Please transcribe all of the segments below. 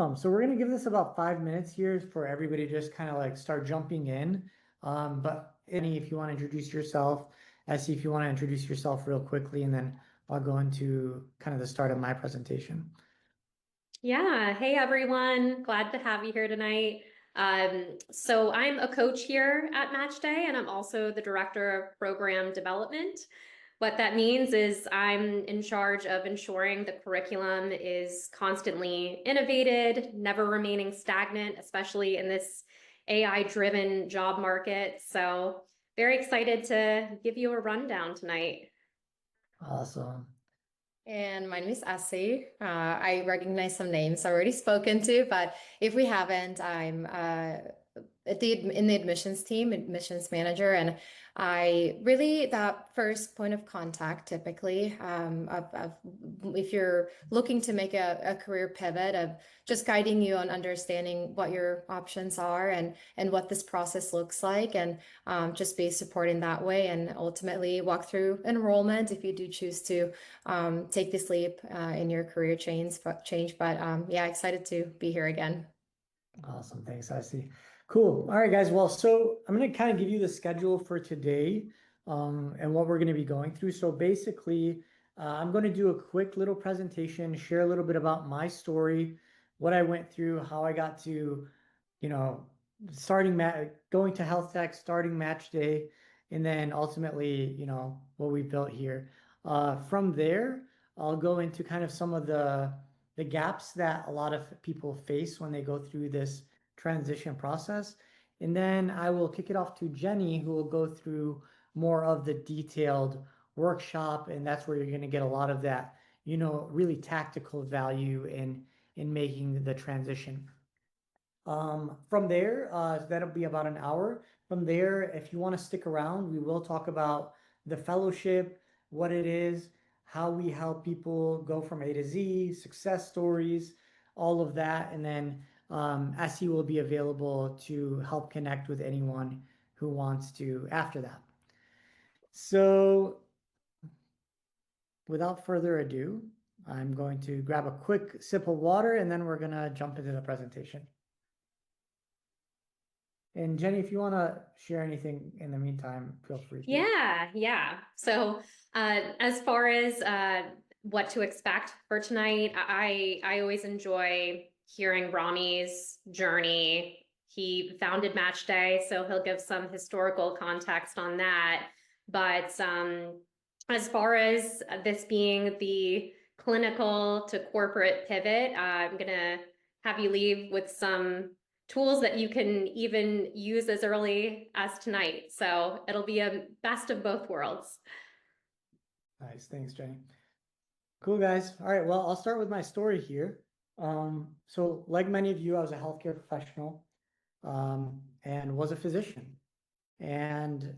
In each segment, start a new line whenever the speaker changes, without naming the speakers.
So we're gonna give this about 5 minutes here for everybody to just kind of like start jumping in. But Annie, if you want to introduce yourself, Essie, if you want to introduce yourself real quickly, and then I'll go into kind of the start of my presentation.
Yeah. Hey, everyone. Glad to have you here tonight. So I'm a coach here at MatchDay, and I'm also the director of program development. What that means is I'm in charge of ensuring the curriculum is constantly innovated, never remaining stagnant, especially in this AI-driven job market. So very excited to give you a rundown tonight.
Awesome.
And my name is Essie. I recognize some names already spoken to, but if we haven't, I'm in the admissions team, admissions manager, and I really that first point of contact typically of if you're looking to make a career pivot of just guiding you on understanding what your options are and what this process looks like, and just be supporting that way, and ultimately walk through enrollment if you do choose to take this leap in your career change. But yeah, excited to be here again.
Awesome. Thanks, Essie. Cool. All right, guys. Well, so I'm going to kind of give you the schedule for today, and what we're going to be going through. So basically, I'm going to do a quick little presentation, share a little bit about my story, what I went through, how I got to, you know, going to health tech, starting Match Day, and then ultimately, what we built here. From there, I'll go into kind of some of the gaps that a lot of people face when they go through this transition process. And then I will kick it off to Jenny, who will go through more of the detailed workshop. And that's where you're going to get a lot of that, really tactical value in making the transition. From there, that'll be about an hour. From there, if you want to stick around, we will talk about the fellowship, what it is, how we help people go from A to Z, success stories, all of that. And then SE will be available to help connect with anyone who wants to after that. So without further ado, I'm going to grab a quick sip of water, and then we're going to jump into the presentation. And Jenny, if you want to share anything in the meantime, feel free to.
Yeah. So as far as what to expect for tonight, I always enjoy hearing Rami's journey. He founded MatchDay, so he'll give some historical context on that. But as far as this being the clinical to corporate pivot, I'm going to have you leave with some tools that you can even use as early as tonight. So it'll be a best of both worlds.
Nice. Thanks, Jenny. Cool, guys. All right. Well, I'll start with my story here. So like many of you, I was a healthcare professional and was a physician. And,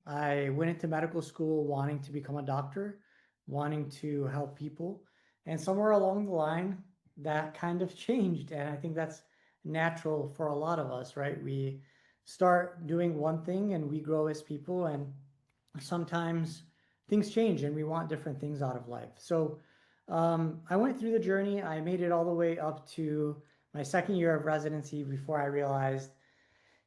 I went into medical school wanting to become a doctor, wanting to help people. And somewhere along the line, that kind of changed. And I think that's natural for a lot of us, right? We start doing one thing and we grow as people, and sometimes things change and we want different things out of life. So I went through the journey. I made it all the way up to my second year of residency before I realized,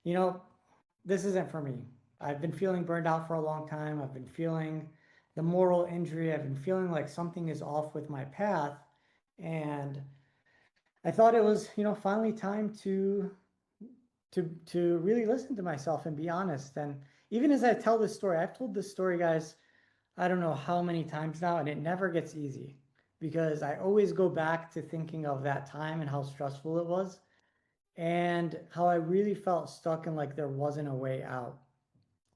this isn't for me. I've been feeling burned out for a long time. I've been feeling the moral injury. I've been feeling like something is off with my path. And I thought it was, finally time to really listen to myself and be honest. And even as I tell this story, I've told this story, guys, I don't know how many times now, and it never gets easy because I always go back to thinking of that time and how stressful it was and how I really felt stuck and like there wasn't a way out.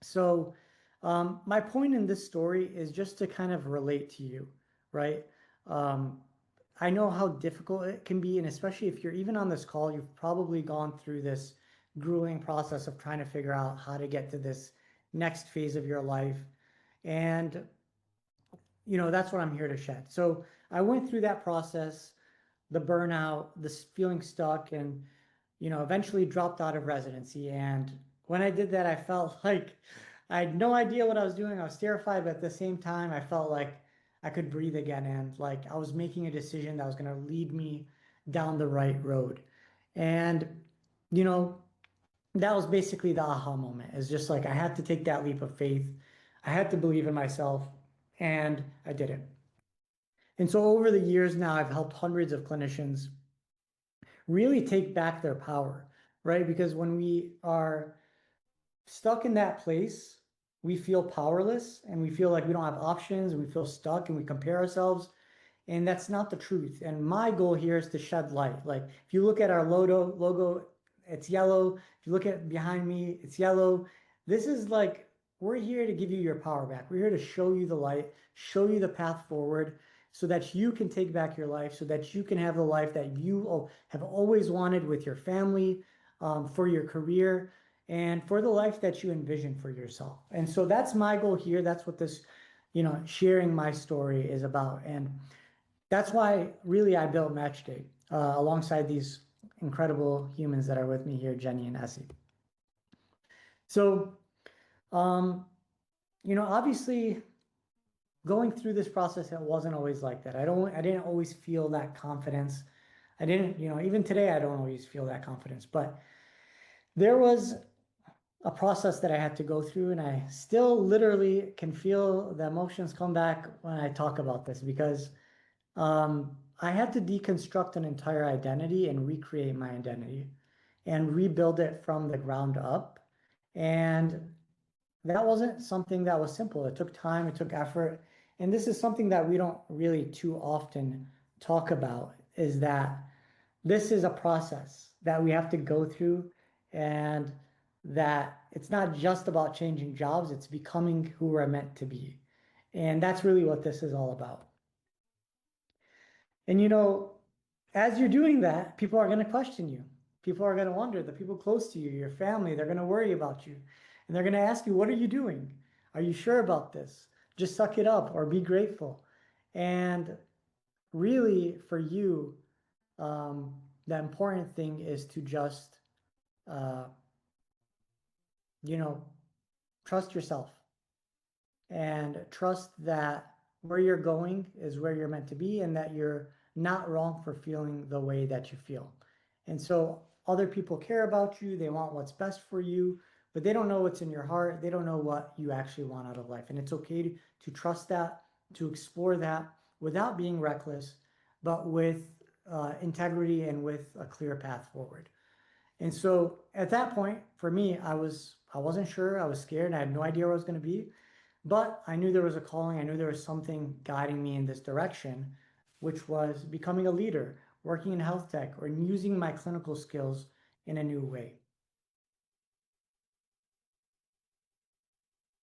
So my point in this story is just to kind of relate to you, right? I know how difficult it can be, and especially if you're even on this call, you've probably gone through this grueling process of trying to figure out how to get to this next phase of your life. And, that's what I'm here to shed. So I went through that process, the burnout, this feeling stuck, and, eventually dropped out of residency. And when I did that, I felt like I had no idea what I was doing. I was terrified, but at the same time, I felt like I could breathe again. And like I was making a decision that was going to lead me down the right road. And, you know, that was basically the aha moment. It's just like I had to take that leap of faith. I had to believe in myself, and I did it. And so over the years now, I've helped hundreds of clinicians really take back their power, right? Because when we are stuck in that place, we feel powerless and we feel like we don't have options and we feel stuck and we compare ourselves. And that's not the truth. And my goal here is to shed light. Like if you look at our logo, it's yellow. If you look at behind me, it's yellow. This is like, we're here to give you your power back. We're here to show you the light, show you the path forward so that you can take back your life, so that you can have the life that you have always wanted with your family, for your career, and for the life that you envision for yourself. And so that's my goal here. That's what this, sharing my story is about. And that's why really I built MatchDay alongside these incredible humans that are with me here, Jenny and Essie. So, obviously going through this process, it wasn't always like that. I didn't always feel that confidence. I didn't, even today, I don't always feel that confidence, but there was a process that I had to go through, and I still literally can feel the emotions come back when I talk about this because I had to deconstruct an entire identity and recreate my identity and rebuild it from the ground up. And that wasn't something that was simple. It took time, it took effort. And this is something that we don't really too often talk about, is that this is a process that we have to go through, and that it's not just about changing jobs, it's becoming who we're meant to be. And that's really what this is all about. And as you're doing that, people are going to question you. People are going to wonder, the people close to you, your family, they're going to worry about you. And they're going to ask you, what are you doing? Are you sure about this? Just suck it up or be grateful. And really, for you, the important thing is to just, trust yourself and trust that where you're going is where you're meant to be, and that you're not wrong for feeling the way that you feel. And so other people care about you, they want what's best for you, but they don't know what's in your heart. They don't know what you actually want out of life. And it's okay to trust that, to explore that without being reckless, but with integrity and with a clear path forward. And so at that point, for me, I wasn't sure. I was scared. And I had no idea where I was going to be. But I knew there was a calling. I knew there was something guiding me in this direction, which was becoming a leader, working in health tech, or using my clinical skills in a new way.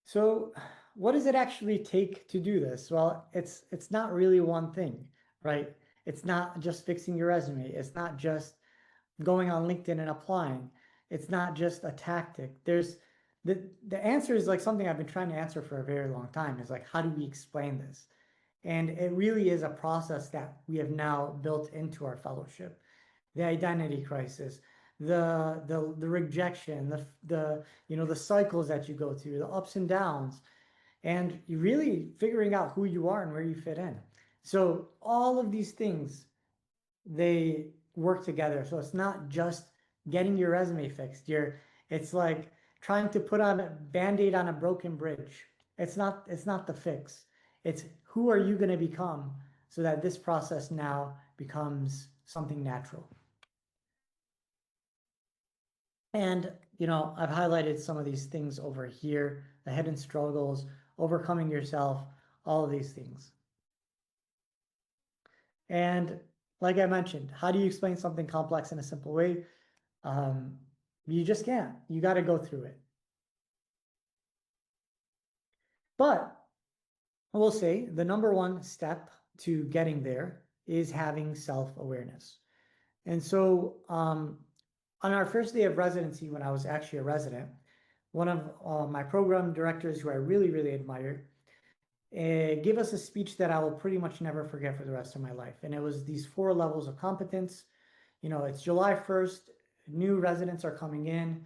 So what does it actually take to do this? Well, it's not really one thing, right? It's not just fixing your resume. It's not just going on LinkedIn and applying. It's not just a tactic. There's the answer is like something I've been trying to answer for a very long time, is like, how do we explain this? And it really is a process that we have now built into our fellowship. The identity crisis, the rejection, the cycles that you go through, the ups and downs, and you really figuring out who you are and where you fit in. So all of these things, they work together. So it's not just getting your resume fixed. It's like trying to put on a Band-Aid on a broken bridge. It's not the fix. It's who are you going to become so that this process now becomes something natural. And, I've highlighted some of these things over here, the hidden struggles, overcoming yourself, all of these things. And like I mentioned, how do you explain something complex in a simple way? You just can't. You got to go through it. But I will say the number one step to getting there is having self-awareness. And so on our first day of residency, when I was actually a resident, one of my program directors, who I really, really admire, gave us a speech that I will pretty much never forget for the rest of my life. And it was these 4 levels of competence. It's July 1st, new residents are coming in.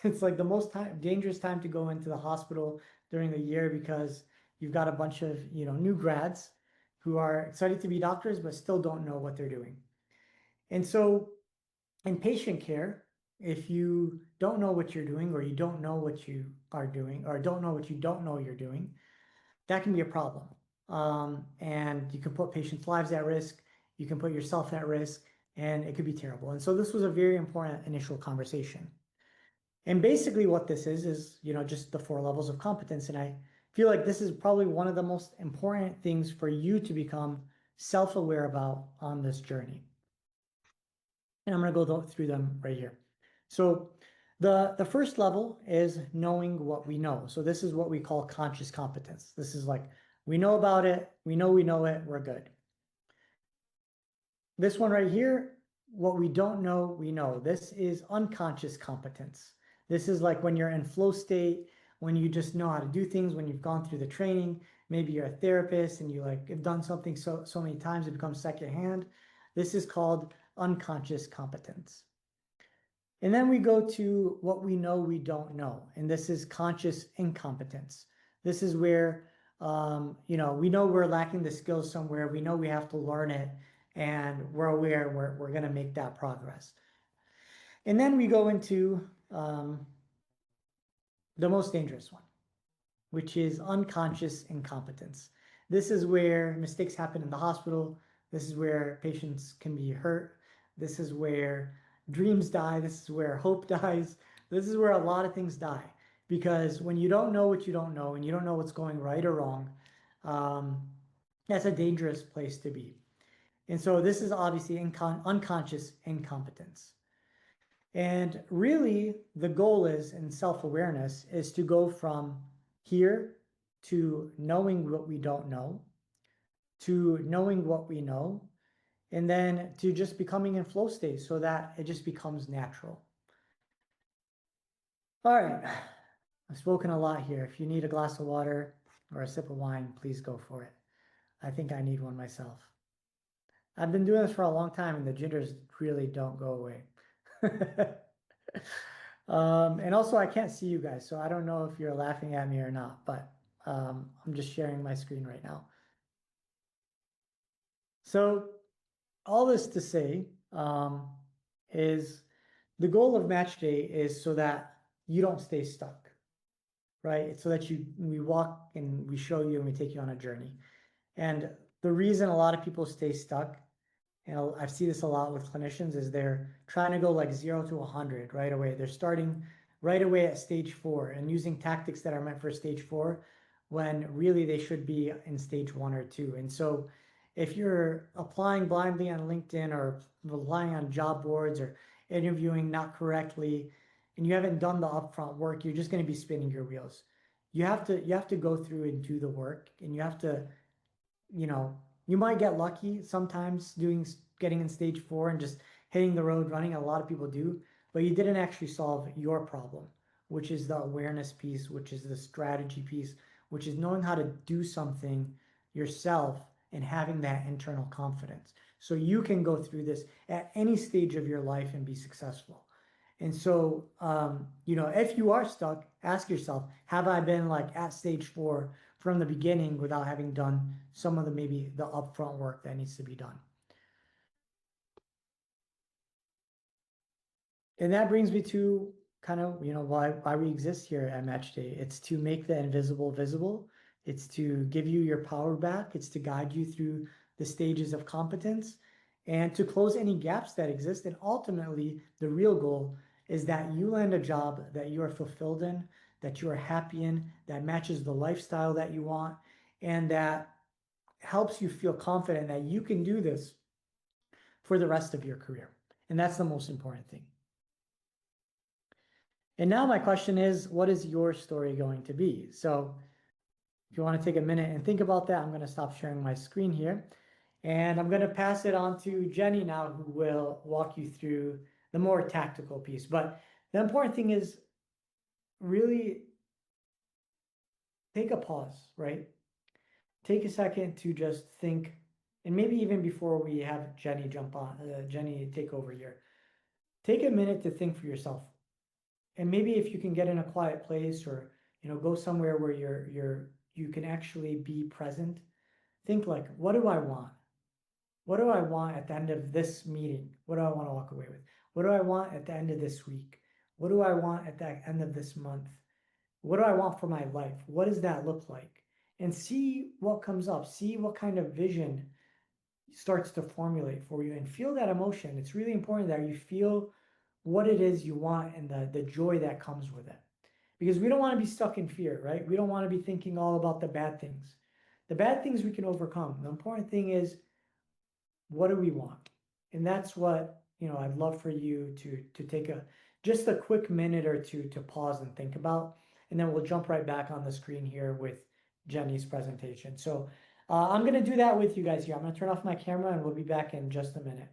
It's like the most dangerous time to go into the hospital during the year, because you've got a bunch of, new grads who are excited to be doctors, but still don't know what they're doing. And so in patient care, if you don't know what you're doing, or you don't know what you are doing, or don't know what you don't know you're doing, that can be a problem. And you can put patients' lives at risk, you can put yourself at risk, and it could be terrible. And so this was a very important initial conversation. And basically what this is, just the 4 levels of competence. And I feel like this is probably one of the most important things for you to become self-aware about on this journey. And I'm going to go through them right here. So the first level is knowing what we know. So this is what we call conscious competence. This is like, we know about it, we know it, we're good. This one right here, what we don't know, we know. This is unconscious competence. This is like when you're in flow state, when you just know how to do things, when you've gone through the training, maybe you're a therapist and you like have done something so many times it becomes secondhand. This is called unconscious competence. And then we go to what we know we don't know, and this is conscious incompetence. This is where we know we're lacking the skills somewhere, we know we have to learn it, and we're aware we're going to make that progress. And then we go into the most dangerous one, which is unconscious incompetence. This is where mistakes happen in the hospital. This is where patients can be hurt. This is where dreams die. This is where hope dies. This is where a lot of things die. Because when you don't know what you don't know, and you don't know what's going right or wrong, that's a dangerous place to be. And so this is obviously unconscious incompetence. And really, the goal is, in self-awareness, is to go from here to knowing what we don't know, to knowing what we know, and then to just becoming in flow state so that it just becomes natural. All right, I've spoken a lot here. If you need a glass of water or a sip of wine, please go for it. I think I need one myself. I've been doing this for a long time and the jitters really don't go away. And also I can't see you guys, so I don't know if you're laughing at me or not, but I'm just sharing my screen right now. So all this to say is the goal of Match Day is so that you don't stay stuck, right? It's so that we walk and we show you and we take you on a journey. And the reason a lot of people stay stuck, and I see this a lot with clinicians, is they're trying to go like 0 to 100 right away. They're starting right away at stage 4 and using tactics that are meant for stage 4 when really they should be in stage 1 or 2. And so if you're applying blindly on LinkedIn or relying on job boards or interviewing not correctly, and you haven't done the upfront work, you're just going to be spinning your wheels. You have to go through and do the work, and you have to, you might get lucky sometimes getting in stage 4 and just hitting the road running. A lot of people do, but you didn't actually solve your problem, which is the awareness piece, which is the strategy piece, which is knowing how to do something yourself and having that internal confidence. So you can go through this at any stage of your life and be successful. And so, if you are stuck, ask yourself, have I been like at stage 4 from the beginning without having done some of maybe the upfront work that needs to be done? And that brings me to kind of, why we exist here at MatchDay. It's to make the invisible visible. It's to give you your power back. It's to guide you through the stages of competence and to close any gaps that exist. And ultimately, the real goal is that you land a job that you are fulfilled in, that you are happy in, that matches the lifestyle that you want, and that helps you feel confident that you can do this for the rest of your career. And that's the most important thing. And now my question is, what is your story going to be? So if you want to take a minute and think about that, I'm going to stop sharing my screen here. And I'm going to pass it on to Jenny now, who will walk you through the more tactical piece. But the important thing is really take a pause, right? Take a second to just think, and maybe even before we have Jenny jump on, Jenny take over here, take a minute to think for yourself. And maybe if you can get in a quiet place or, go somewhere where you can actually be present, think like, what do I want? What do I want at the end of this meeting? What do I want to walk away with? What do I want at the end of this week? What do I want at the end of this month? What do I want for my life? What does that look like? And see what comes up. See what kind of vision starts to formulate for you and feel that emotion. It's really important that you feel what it is you want and the joy that comes with it. Because we don't want to be stuck in fear, right? We don't want to be thinking all about the bad things. The bad things we can overcome. The important thing is, what do we want? And that's what, I'd love for you to take just a quick minute or two to pause and think about, and then we'll jump right back on the screen here with Jenny's presentation. So I'm going to do that with you guys here. I'm going to turn off my camera and we'll be back in just a minute.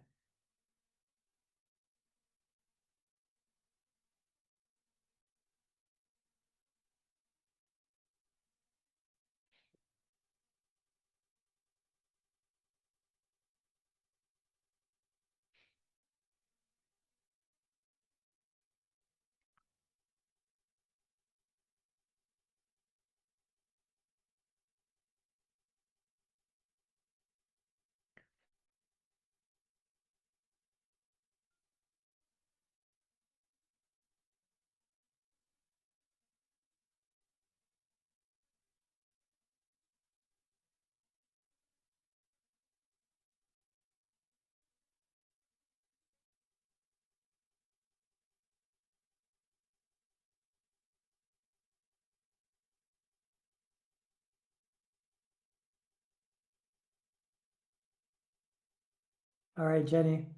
All right, Jenny,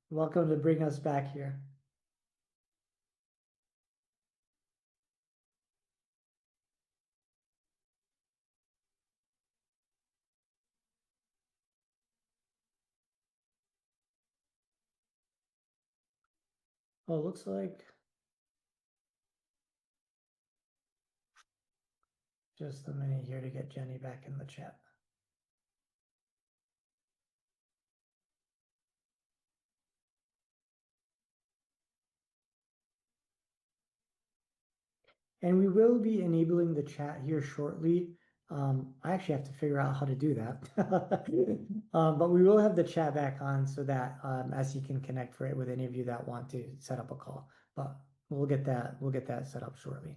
welcome to bring us back here. Oh, looks like just a minute here to get Jenny back in the chat. And we will be enabling the chat here shortly. I actually have to figure out how to do that. But we will have the chat back on so that as you can connect for it with any of you that want to set up a call. But we'll get that set up shortly.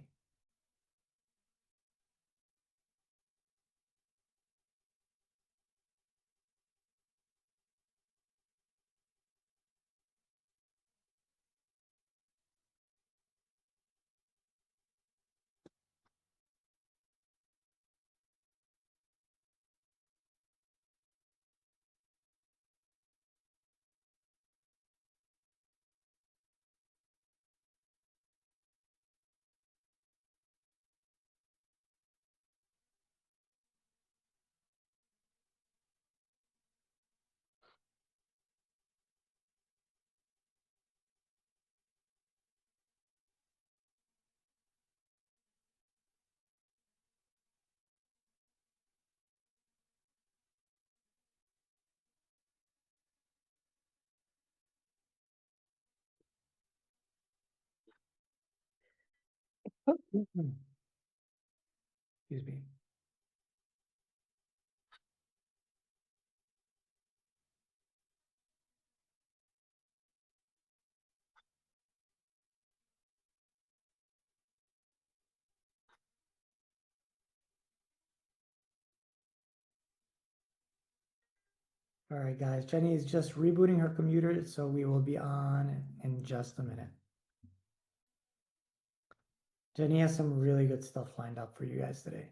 Excuse me. All right, guys. Jenny is just rebooting her computer, so we will be on in just a minute. Jenny has some really good stuff lined up for you guys today.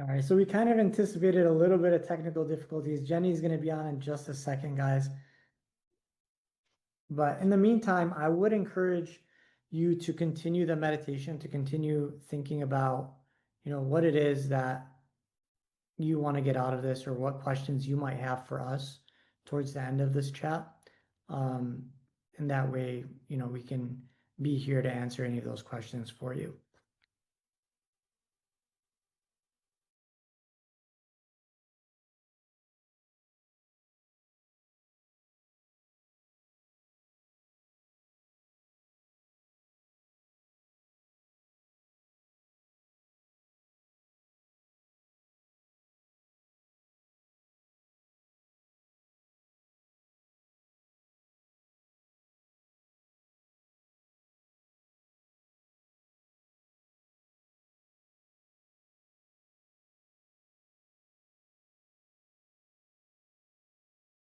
All right, so we kind of anticipated a little bit of technical difficulties. Jenny's going to be on in just a second, guys. But in the meantime, I would encourage you to continue the meditation, to continue thinking about, what it is that you want to get out of this or what questions you might have for us towards the end of this chat. And that way, we can be here to answer any of those questions for you.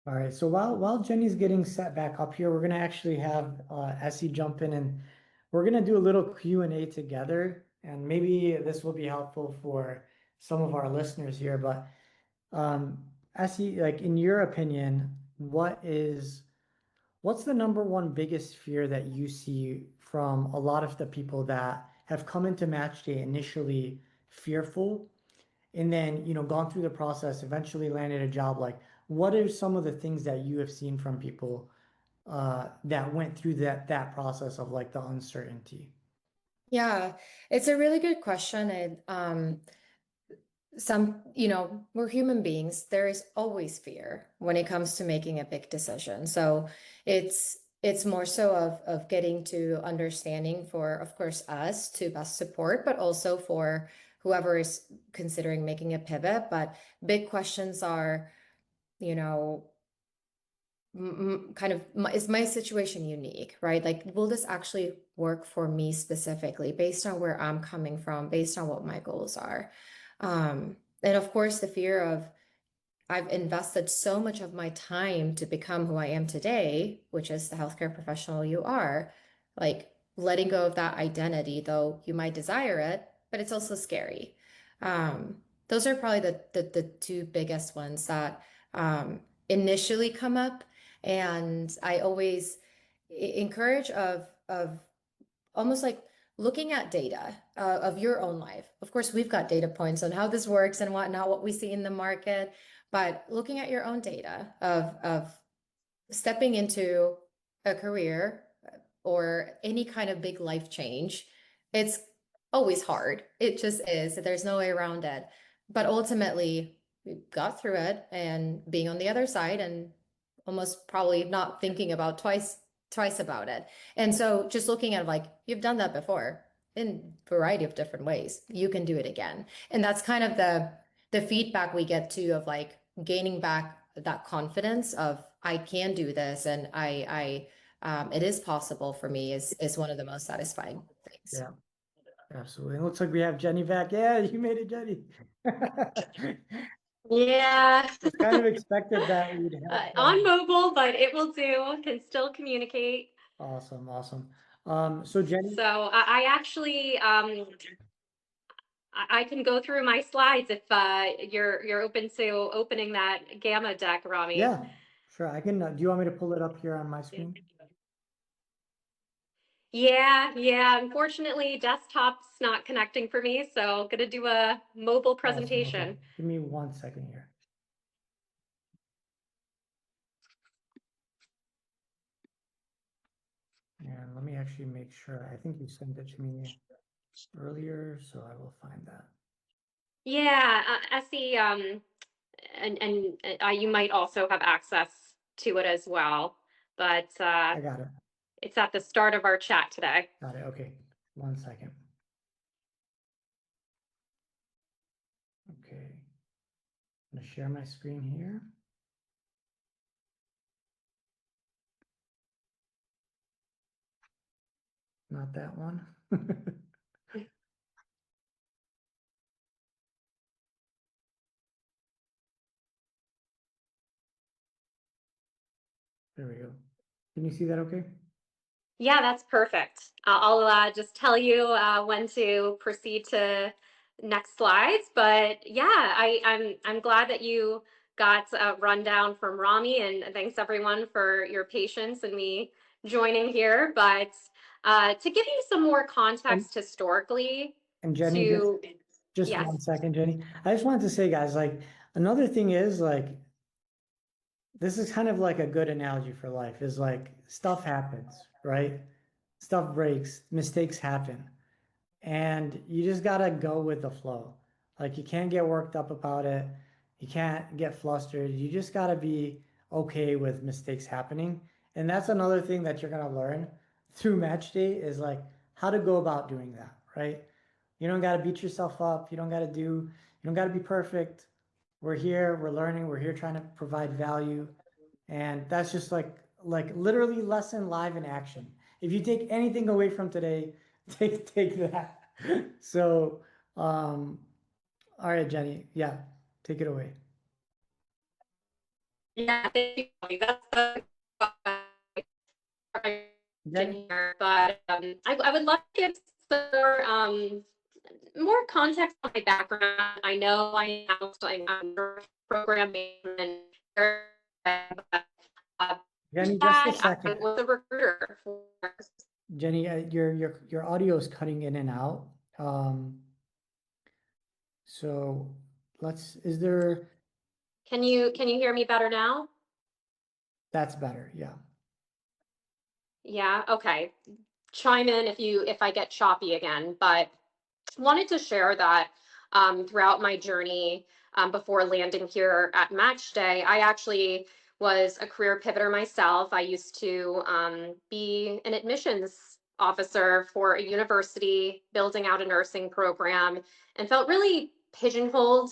All right, so while Jenny's getting set back up here, we're gonna actually have Essie jump in and we're gonna do a little Q&A together, and maybe this will be helpful for some of our listeners here. But Essie, like in your opinion, what's the number one biggest fear that you see from a lot of the people that have come into MatchDay initially fearful and then gone through the process, eventually landed a job? Like, what are some of the things that you have seen from people that went through that process of like the uncertainty?
Yeah, it's a really good question. And we're human beings. There is always fear when it comes to making a big decision. So it's more so of getting to understanding for, of course, us to best support, but also for whoever is considering making a pivot. But big questions are, is my situation unique, right? Like, will this actually work for me specifically based on where I'm coming from, based on what my goals are? And of course, the fear of I've invested so much of my time to become who I am today, which is the healthcare professional you are, like letting go of that identity, though you might desire it, but it's also scary. Those are probably the two biggest ones that initially come up. And I always encourage of almost like looking at data of your own life. Of course, we've got data points on how this works and whatnot, what we see in the market, but looking at your own data of stepping into a career or any kind of big life change, it's always hard. It just is. There's no way around it. But ultimately, we got through it and being on the other side and almost probably not thinking about twice about it. And so just looking at like, you've done that before in a variety of different ways. You can do it again. And that's kind of the feedback we get too of like gaining back that confidence of I can do this and I it is possible for me is one of the most satisfying things.
Yeah, absolutely. It looks like we have Jenny back. Yeah, you made it, Jenny.
Yeah.
It's kind of expected that we'd have
On mobile, but it will do. Can still communicate.
Awesome. So Jenny,
So I actually I can go through my slides if you're open to opening that Gamma deck, Rami.
yeah, sure. I can. Do you want me to pull it up here on my screen?
Yeah. Unfortunately, desktop's not connecting for me, so gonna do a mobile
Awesome,
presentation.
okay. Give me 1 second here. And let me actually make sure. I think you sent it to me earlier, so I will find that.
Yeah, Essie, and you might also have access to it as well, but
I got it.
it's at the start of our chat today.
Got it. Okay. 1 second. Okay. I'm gonna share my screen here. Not that one. There we go. Can you see that okay?
Yeah, that's perfect. I'll just tell you when to proceed to next slides. But yeah, I'm glad that you got a rundown from Rami, and thanks everyone for your patience and me joining here. But to give you some more
And,
context historically
and Jenny,
to,
just
yes.
1 second, Jenny. I just wanted to say, guys, like another thing is like this is kind of like a good analogy for life is like stuff happens, right? Stuff breaks, mistakes happen, and you just gotta go with the flow. Like you can't get worked up about it. You can't get flustered. You just gotta be okay with mistakes happening. And that's another thing that you're gonna learn through match day is like how to go about doing that, right? You don't gotta beat yourself up. You don't gotta be perfect. We're here, we're learning, we're here trying to provide value. And that's just like literally lesson live in action. If you take anything away from today, take that. So all right, Jenny. Yeah, take it away.
Yeah, thank you. That's the
Jenny?
here, but I would love to give some more context on my background. I know I am I'm program management, but
Jenny, just a
that I
second.
was a recruiter for.
Jenny, your audio is cutting in and out. So is there,
Can you hear me better now?
that's better. Yeah.
Yeah, okay. Chime in if I get choppy again, but wanted to share that throughout my journey before landing here at MatchDay, I actually was a career pivoter myself. I used to be an admissions officer for a university, building out a nursing program, and felt really pigeonholed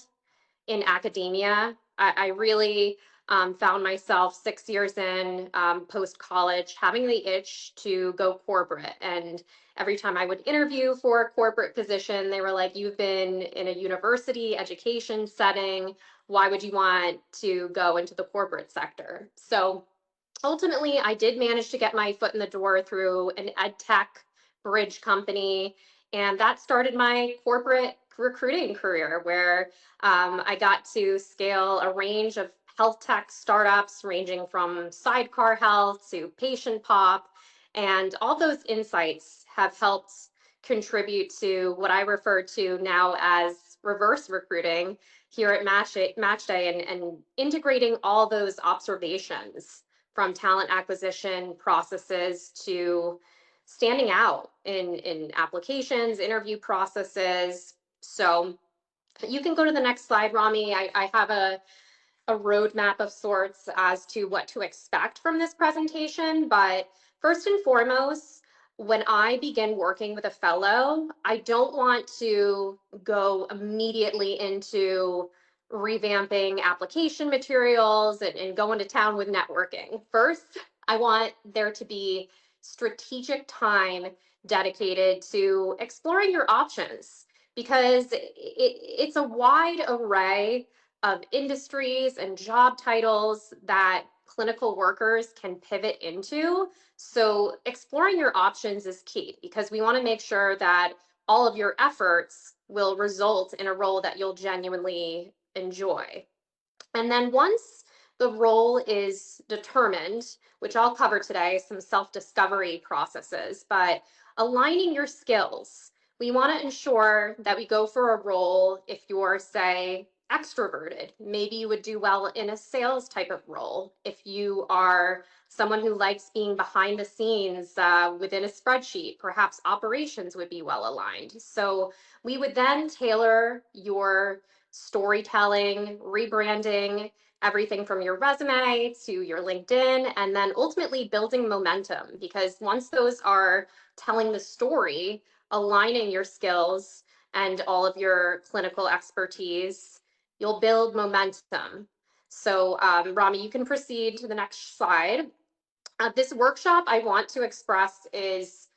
in academia. I really found myself 6 years in post college having the itch to go corporate. And every time I would interview for a corporate position, they were like, "You've been in a university education setting. Why would you want to go into the corporate sector?" So ultimately, I did manage to get my foot in the door through an ed tech bridge company. And that started my corporate recruiting career, where I got to scale a range of health tech startups, ranging from sidecar health to patient pop. And all those insights have helped contribute to what I refer to now as reverse recruiting here at MatchDay, and integrating all those observations from talent acquisition processes to standing out in applications, interview processes. So you can go to the next slide, Rami. I have a roadmap of sorts as to what to expect from this presentation. But first and foremost, when I begin working with a fellow, I don't want to go immediately into revamping application materials and going to town with networking. First, I want there to be strategic time dedicated to exploring your options, because it's a wide array of industries and job titles that clinical workers can pivot into. So exploring your options is key, because we want to make sure that all of your efforts will result in a role that you'll genuinely enjoy. And then once the role is determined, which I'll cover today, some self-discovery processes, but aligning your skills. We want to ensure that we go for a role. If you're, say, extroverted, maybe you would do well in a sales type of role. If you are someone who likes being behind the scenes within a spreadsheet, perhaps operations would be well aligned. So we would then tailor your storytelling, rebranding, everything from your resume to your LinkedIn, and then ultimately building momentum. Because once those are telling the story, aligning your skills and all of your clinical expertise, you'll build momentum. So Rami, you can proceed to the next slide. This workshop I want to express is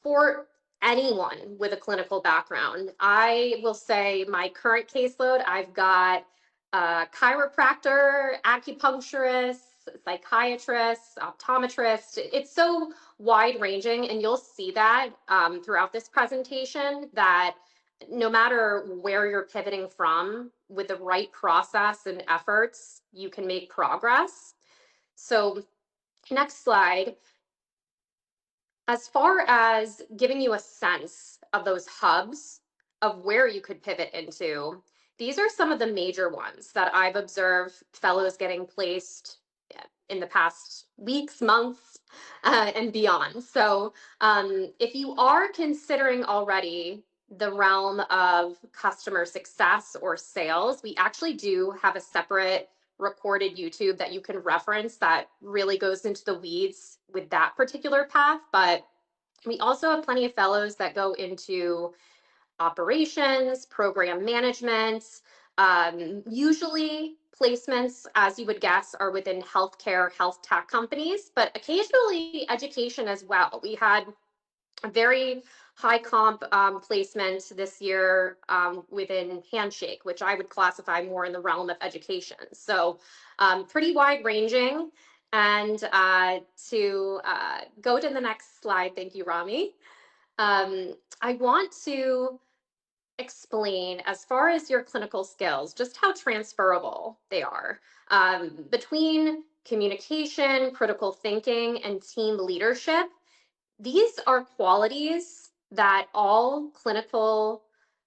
for anyone with a clinical background. I will say my current caseload, I've got a chiropractor, acupuncturist, psychiatrist, optometrist. It's so wide ranging, and you'll see that throughout this presentation, that no matter where you're pivoting from, with the right process and efforts, you can make progress. So next slide. As far as giving you a sense of those hubs of where you could pivot into, these are some of the major ones that I've observed fellows getting placed in the past weeks, months, and beyond. So if you are considering already the realm of customer success or sales, we actually do have a separate recorded YouTube that you can reference that really goes into the weeds with that particular path. But we also have plenty of fellows that go into operations, program management. Usually placements, as you would guess, are within healthcare, health tech companies, but occasionally education as well. We had a very high comp placement this year within Handshake, which I would classify more in the realm of education. So pretty wide ranging. And to go to the next slide, thank you, Rami. I want to explain, as far as your clinical skills, just how transferable they are between communication, critical thinking, and team leadership. These are qualities that all clinical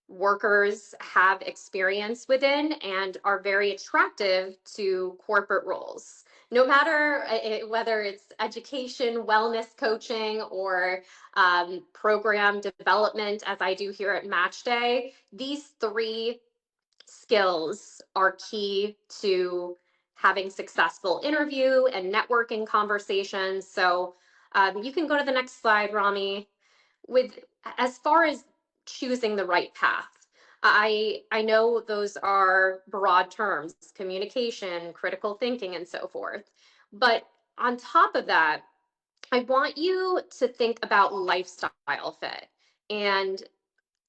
workers have experience within and are very attractive to corporate roles. No matter whether it's education, wellness coaching, or program development, as I do here at MatchDay, these three skills are key to having successful interview and networking conversations. So you can go to the next slide, Rami. With as far as choosing the right path, I know those are broad terms, communication, critical thinking, and so forth. But on top of that, I want you to think about lifestyle fit and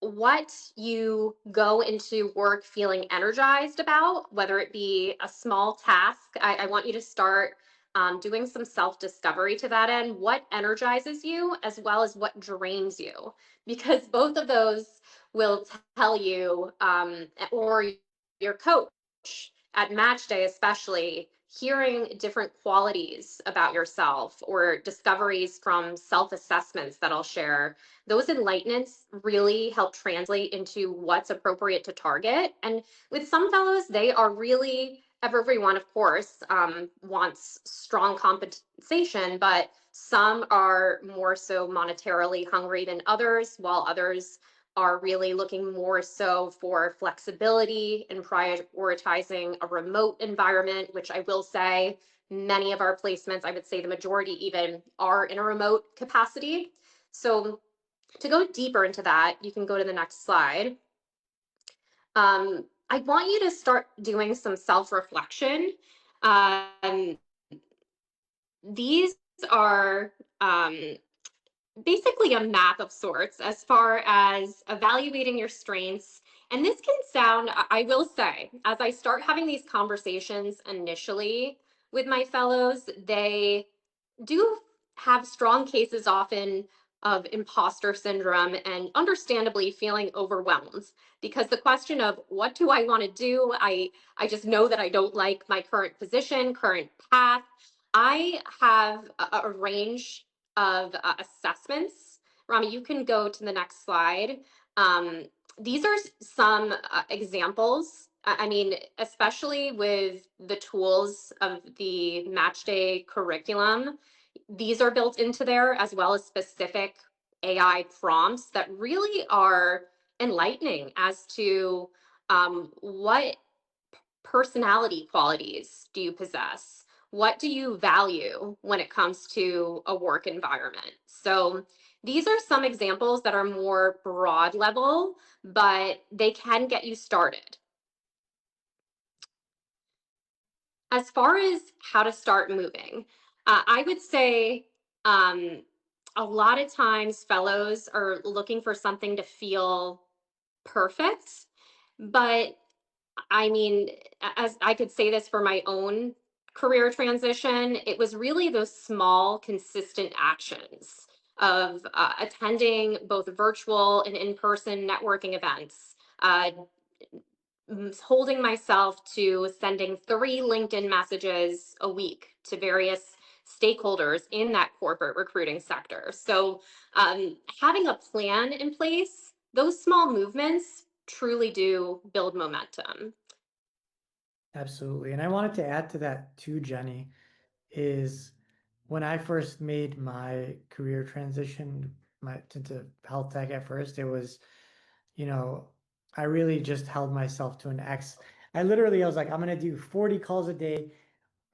what you go into work feeling energized about, whether it be a small task. I want you to start doing some self-discovery to that end. What energizes you as well as what drains you? Because both of those will tell you, or your coach at match day, especially, hearing different qualities about yourself or discoveries from self-assessments that I'll share, those enlightenments really help translate into what's appropriate to target. And with some fellows, they are really, everyone, of course, wants strong compensation, but some are more so monetarily hungry than others, while others are really looking more so for flexibility and prioritizing a remote environment, which I will say many of our placements, I would say the majority even, are in a remote capacity. So to go deeper into that, you can go to the next slide. I want you to start doing some self-reflection. These are basically a map of sorts as far as evaluating your strengths. And this can sound, I will say, as I start having these conversations initially with my fellows, they do have strong cases often of imposter syndrome and understandably feeling overwhelmed, because the question of what do I want to do? I just know that I don't like my current position, current path. I have a range of assessments. Rami, you can go to the next slide. These are some examples. I mean, especially with the tools of the MatchDay curriculum, these are built into there, as well as specific AI prompts that really are enlightening as to what personality qualities do you possess? What do you value when it comes to a work environment? So these are some examples that are more broad level, but they can get you started. As far as how to start moving, I would say a lot of times fellows are looking for something to feel perfect, but I mean, as I could say this for my own career transition, it was really those small, consistent actions of attending both virtual and in-person networking events, holding myself to sending 3 LinkedIn messages a week to various stakeholders in that corporate recruiting sector. So having a plan in place, those small movements truly do build momentum.
Absolutely. And I wanted to add to that too, Jenny, is when I first made my career transition into health tech at first, it was, you know, I really just held myself to an X. I was like, I'm going to do 40 calls a day,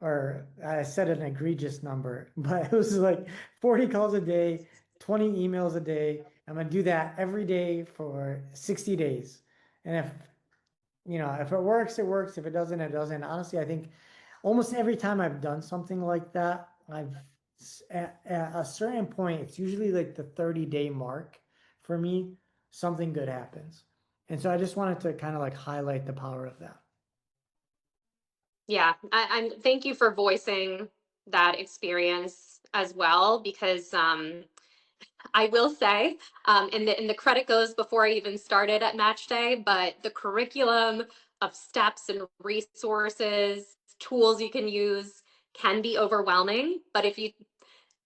or I said an egregious number, but it was like 40 calls a day, 20 emails a day. I'm going to do that every day for 60 days. And if it works, it works. If it doesn't, it doesn't. Honestly, I think almost every time I've done something like that, at a certain point, it's usually like the 30-day mark for me, something good happens. And so I just wanted to kind of like highlight the power of that.
Yeah, I'm thank you for voicing that experience as well, because I will say, and the credit goes before I even started at MatchDay, but the curriculum of steps and resources, tools you can use can be overwhelming. But if you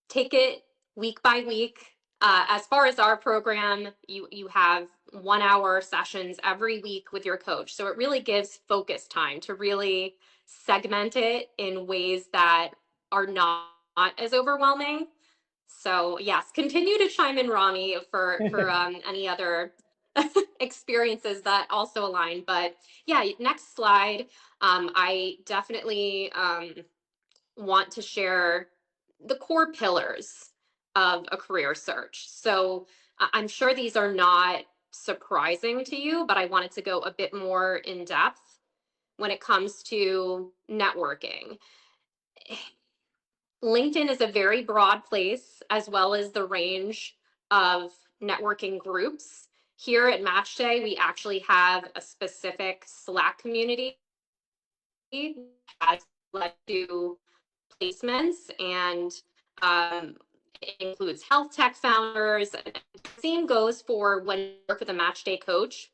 take it week by week, as far as our program, you have 1 hour sessions every week with your coach. So it really gives focus time to really segment it in ways that are not as overwhelming. So yes, continue to chime in, Rami, for any other experiences that also align. But yeah, next slide. I definitely want to share the core pillars of a career search. So I'm sure these are not surprising to you, but I wanted to go a bit more in depth when it comes to networking. LinkedIn is a very broad place, as well as the range of networking groups. Here at MatchDay, we actually have a specific Slack community that has led to placements, and it includes health tech founders. The same goes for when you work with a MatchDay coach.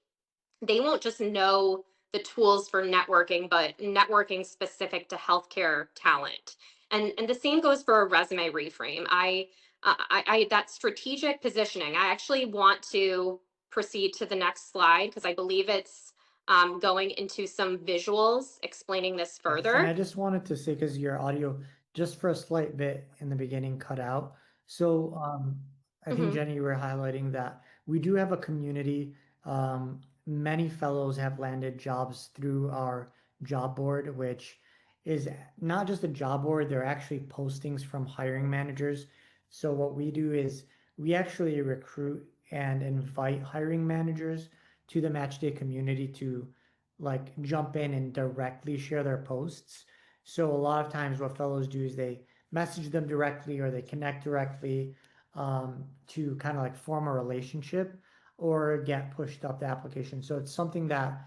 They won't just know the tools for networking, but networking specific to healthcare talent. And the same goes for a resume reframe. I that strategic positioning. I actually want to proceed to the next slide because I believe it's going into some visuals explaining this
Yes, and
further.
I just wanted to say, because your audio just for a slight bit in the beginning cut out. So I think
Mhm.
Jenny, you were highlighting that we do have a community. Many fellows have landed jobs through our job board, which is not just a job board, they're actually postings from hiring managers. So what we do is we actually recruit and invite hiring managers to the Matchday community to like jump in and directly share their posts. So a lot of times what fellows do is they message them directly or they connect directly to kind of like form a relationship or get pushed up the application. So it's something that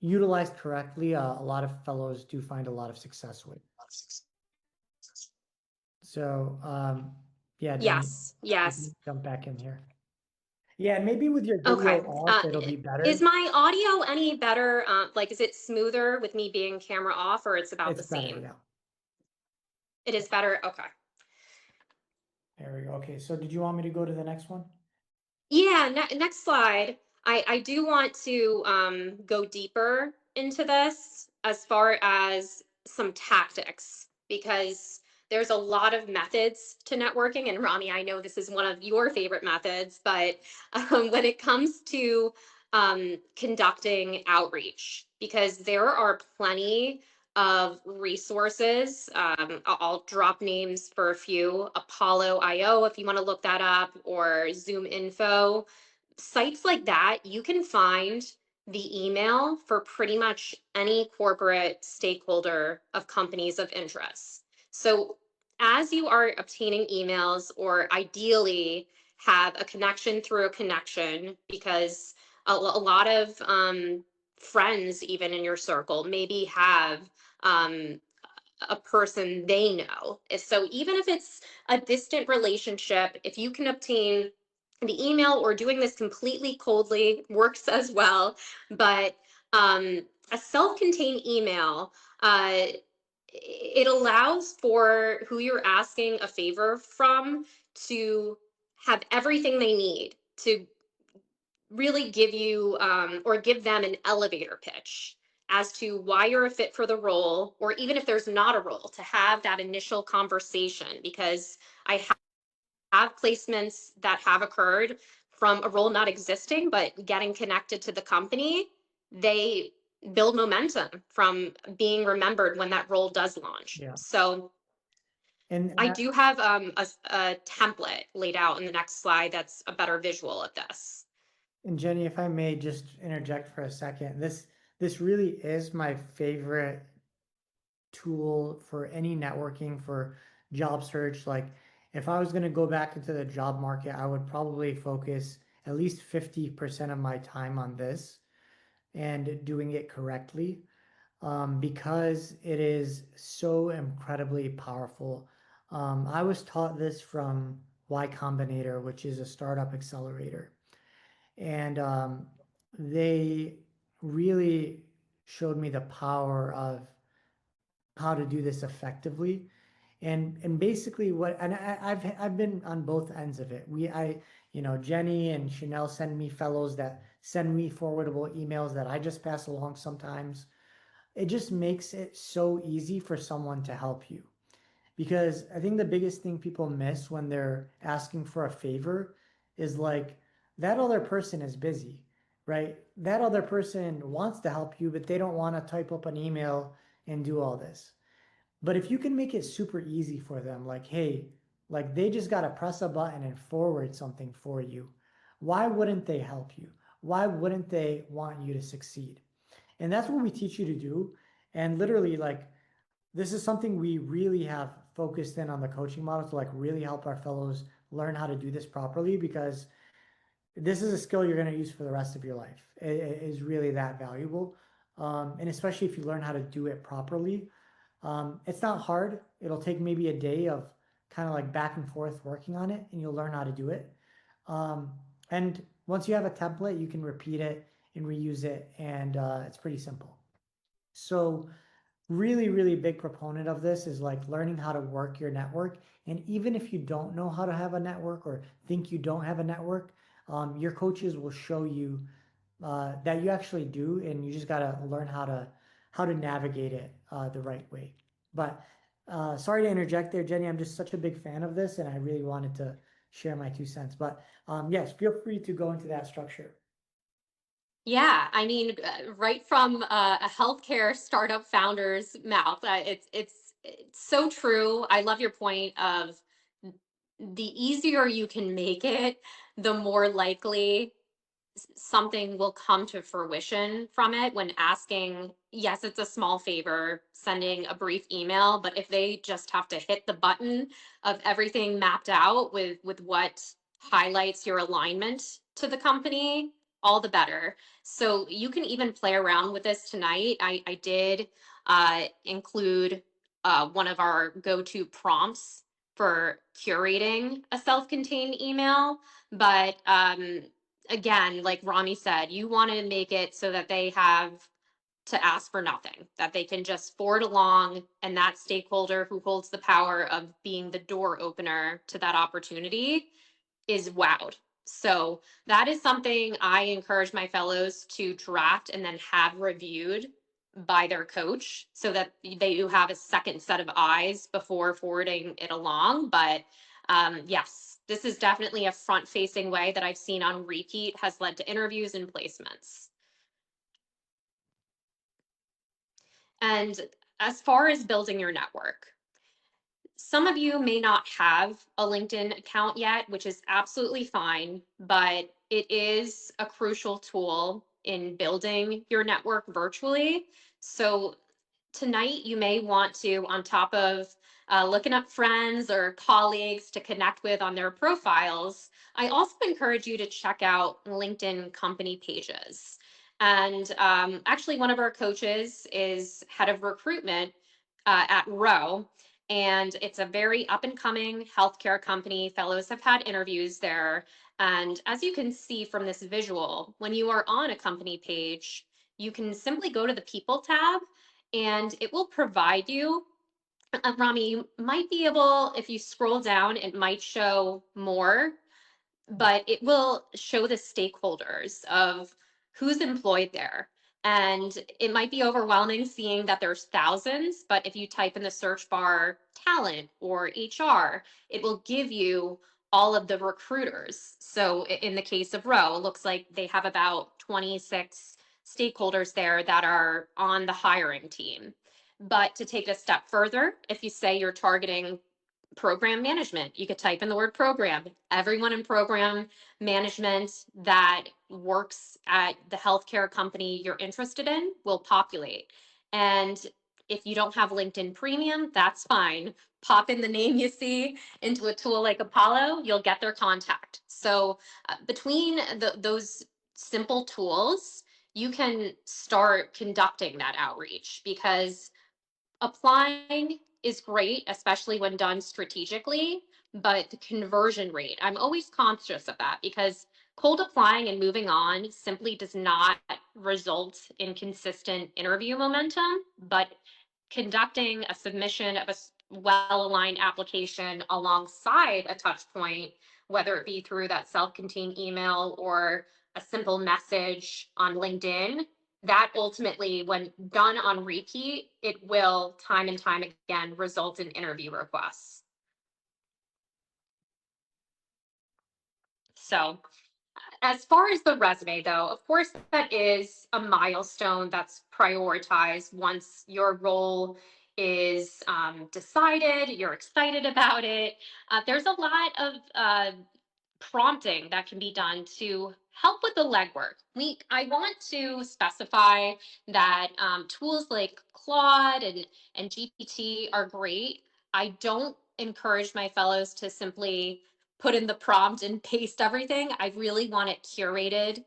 utilized correctly, a lot of fellows do find a lot of success with. So yeah, Jenny,
Yes,
you
yes.
can jump back in here. Yeah, and maybe with your video
Okay.
off, it'll be
Is
better.
my audio any better? Like, is it smoother with me being camera off, or it's about
It's
the
better
same?
now.
It is better. Okay.
There we go. Okay, so did you want me to go to the next one?
Yeah, next slide. I do want to go deeper into this as far as some tactics, because there's a lot of methods to networking. And Rami, I know this is one of your favorite methods, but when it comes to conducting outreach, because there are plenty of resources. I'll drop names for a few: Apollo IO, if you want to look that up, or Zoom Info. Sites like that, you can find the email for pretty much any corporate stakeholder of companies of interest. So as you are obtaining emails, or ideally have a connection through a connection, because a lot of friends, even in your circle, maybe have a person they know. So even if it's a distant relationship, if you can obtain the email, or doing this completely coldly works as well. But a self-contained email, it allows for who you're asking a favor from to have everything they need to really give you or give them an elevator pitch as to why you're a fit for the role, or even if there's not a role, to have that initial conversation. Because I have placements that have occurred from a role not existing, but getting connected to the company, they build momentum from being remembered when that role does launch.
Yeah.
So
And
I do have a template laid out in the next slide that's a better visual of this.
And Jenny, if I may just interject for a second, this really is my favorite tool for any networking, for job search. Like if I was going to go back into the job market, I would probably focus at least 50% of my time on this and doing it correctly, because it is so incredibly powerful. I was taught this from Y Combinator, which is a startup accelerator. And they really showed me the power of how to do this effectively. And basically what, and I've been on both ends of it. Jenny and Chanel send me fellows that send me forwardable emails that I just pass along sometimes. It just makes it so easy for someone to help you. Because I think the biggest thing people miss when they're asking for a favor is like, that other person is busy, right? That other person wants to help you, but they don't want to type up an email and do all this. But if you can make it super easy for them, like, hey, like they just got to press a button and forward something for you, why wouldn't they help you? Why wouldn't they want you to succeed? And that's what we teach you to do. And literally, like, this is something we really have focused in on the coaching model to like really help our fellows learn how to do this properly, because this is a skill you're going to use for the rest of your life. It is really that valuable. And especially if you learn how to do it properly. It's not hard. It'll take maybe a day of kind of like back and forth working on it, and you'll learn how to do it. And once you have a template, you can repeat it and reuse it, and it's pretty simple. So really, really big proponent of this is like learning how to work your network. And even if you don't know how to have a network or think you don't have a network, your coaches will show you that you actually do, and you just got to learn how to navigate it the right way. But sorry to interject there, Jenny. I'm just such a big fan of this, and I really wanted to share my 2 cents. But yes, feel free to go into that structure.
Yeah, I mean, right from a healthcare startup founder's mouth, it's so true. I love your point of the easier you can make it, the more likely something will come to fruition from it. When asking, yes, it's a small favor, sending a brief email, but if they just have to hit the button of everything mapped out with what highlights your alignment to the company, all the better. So you can even play around with this tonight. I did include one of our go-to prompts for curating a self-contained email, but again, like Rami said, you want to make it so that they have to ask for nothing, that they can just forward along, and that stakeholder who holds the power of being the door opener to that opportunity is wowed. So that is something I encourage my fellows to draft and then have reviewed by their coach, so that they do have a second set of eyes before forwarding it along. But yes, this is definitely a front facing way that I've seen on repeat has led to interviews and placements. And as far as building your network, some of you may not have a LinkedIn account yet, which is absolutely fine, but it is a crucial tool in building your network virtually. So tonight you may want to, on top of looking up friends or colleagues to connect with on their profiles, I also encourage you to check out LinkedIn company pages. And actually, one of our coaches is head of recruitment at Roe, and it's a very up and coming healthcare company. Fellows have had interviews there. And as you can see from this visual, when you are on a company page, you can simply go to the People tab and it will provide you. Rami, you might be able, if you scroll down, it might show more, but it will show the stakeholders of who's employed there. And it might be overwhelming seeing that there's thousands, but if you type in the search bar talent or HR, it will give you all of the recruiters. So in the case of Roe, it looks like they have about 26 stakeholders there that are on the hiring team. But to take it a step further, if you say you're targeting program management, you could type in the word program. Everyone in program management that works at the healthcare company you're interested in will populate. And if you don't have LinkedIn Premium, that's fine. Pop in the name you see into a tool like Apollo, you'll get their contact. So between those simple tools, you can start conducting that outreach, because applying is great, especially when done strategically, but the conversion rate, I'm always conscious of that, because cold applying and moving on simply does not result in consistent interview momentum, but conducting a submission of a well-aligned application alongside a touch point, whether it be through that self-contained email or a simple message on LinkedIn, that ultimately, when done on repeat, it will time and time again result in interview requests. So as far as the resume, though, of course, that is a milestone that's prioritized once your role is decided, you're excited about it. There's a lot of prompting that can be done to help with the legwork. I want to specify that tools like Claude and GPT are great. I don't encourage my fellows to simply put in the prompt and paste everything. I really want it curated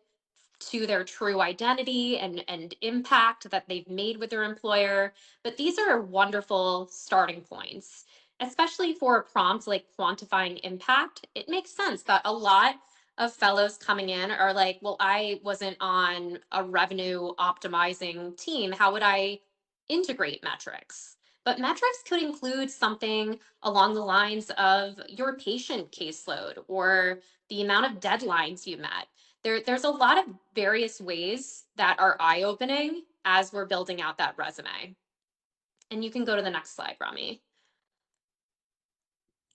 to their true identity and impact that they've made with their employer. But these are wonderful starting points, especially for a prompt like quantifying impact. It makes sense that a lot of fellows coming in are like, well, I wasn't on a revenue optimizing team. How would I integrate metrics? But metrics could include something along the lines of your patient caseload or the amount of deadlines you met. There's a lot of various ways that are eye-opening as we're building out that resume. And you can go to the next slide, Rami.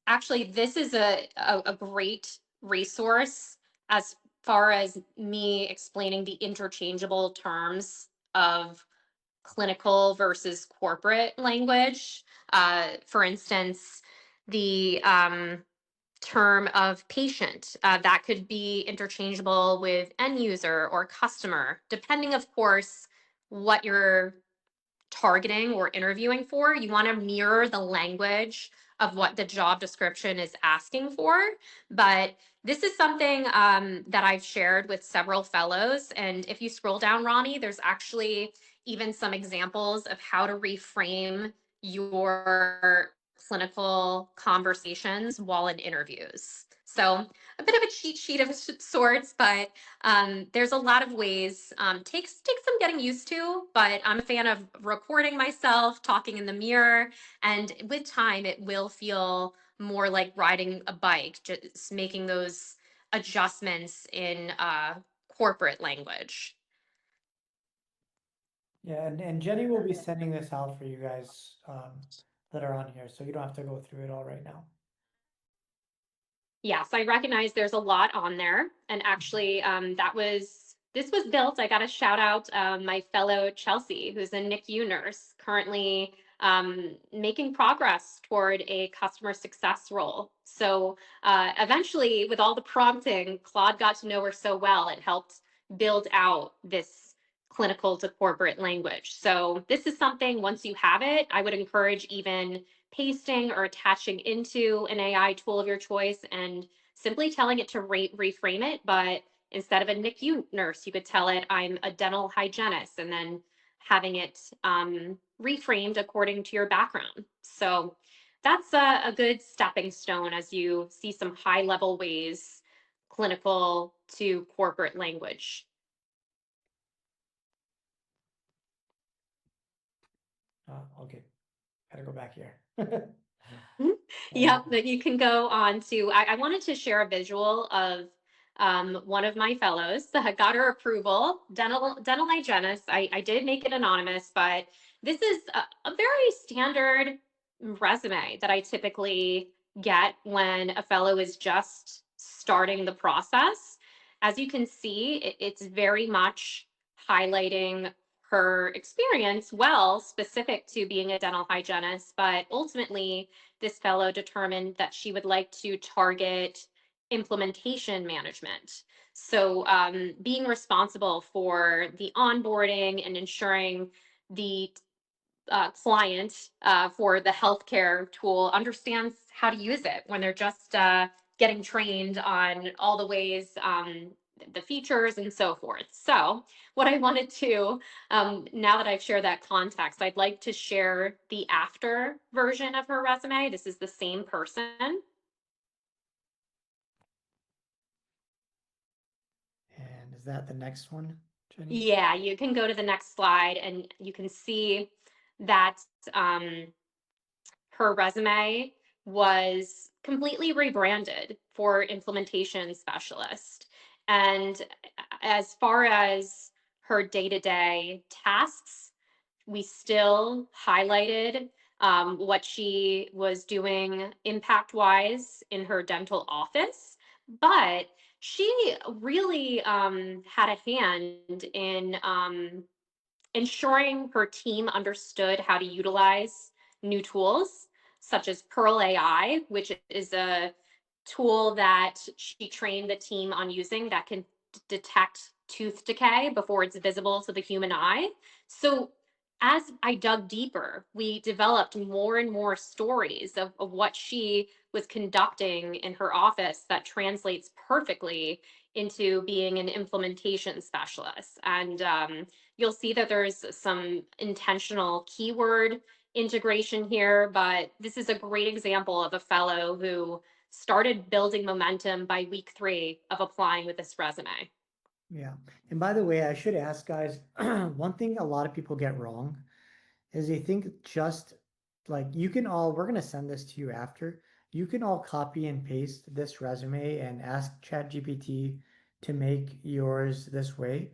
Actually, this is a great resource as far as me explaining the interchangeable terms of clinical versus corporate language. For instance, the term of patient, that could be interchangeable with end user or customer, depending, of course, what you're targeting or interviewing for. You want to mirror the language of what the job description is asking for. But this is something that I've shared with several fellows. And if you scroll down, Rami, there's actually even some examples of how to reframe your clinical conversations while in interviews. So a bit of a cheat sheet of sorts, but there's a lot of ways. Takes some getting used to, but I'm a fan of recording myself, talking in the mirror, and with time, it will feel more like riding a bike, just making those adjustments in corporate language.
Yeah, and Jenny will be sending this out for you guys that are on here, so you don't have to go through it all right now.
Yes, I recognize there's a lot on there. And actually, this was built, I got to shout out my fellow Chelsea, who's a NICU nurse, currently making progress toward a customer success role. So eventually, with all the prompting, Claude got to know her so well, it helped build out this clinical to corporate language. So this is something, once you have it, I would encourage even pasting or attaching into an AI tool of your choice and simply telling it to reframe it. But instead of a NICU nurse, you could tell it, I'm a dental hygienist, and then having it reframed according to your background. So that's a good stepping stone as you see some high level ways, clinical to corporate language.
Okay, gotta go back here.
Yep, that you can go on to. I wanted to share a visual of one of my fellows that got her approval, dental hygienist. I did make it anonymous, but this is a very standard resume that I typically get when a fellow is just starting the process. As you can see, it's very much highlighting her experience, well, specific to being a dental hygienist, but ultimately this fellow determined that she would like to target implementation management. So being responsible for the onboarding and ensuring the client for the healthcare tool understands how to use it when they're just getting trained on all the ways, the features and so forth. So what I wanted to, now that I've shared that context, I'd like to share the after version of her resume. This is the same person.
And is that the next one, Jenny?
Yeah, you can go to the next slide and you can see that her resume was completely rebranded for implementation specialist. And as far as her day-to-day tasks, we still highlighted what she was doing impact wise in her dental office, but she really had a hand in ensuring her team understood how to utilize new tools such as Pearl AI, which is a tool that she trained the team on using that can detect tooth decay before it's visible to the human eye. So as I dug deeper, we developed more and more stories of what she was conducting in her office that translates perfectly into being an implementation specialist. And you'll see that there's some intentional keyword integration here, but this is a great example of a fellow who started building momentum by week 3 of applying with this resume.
Yeah. And by the way, I should ask guys, one thing a lot of people get wrong is they think just like you can all, we're going to send this to you after, you can all copy and paste this resume and ask ChatGPT to make yours this way,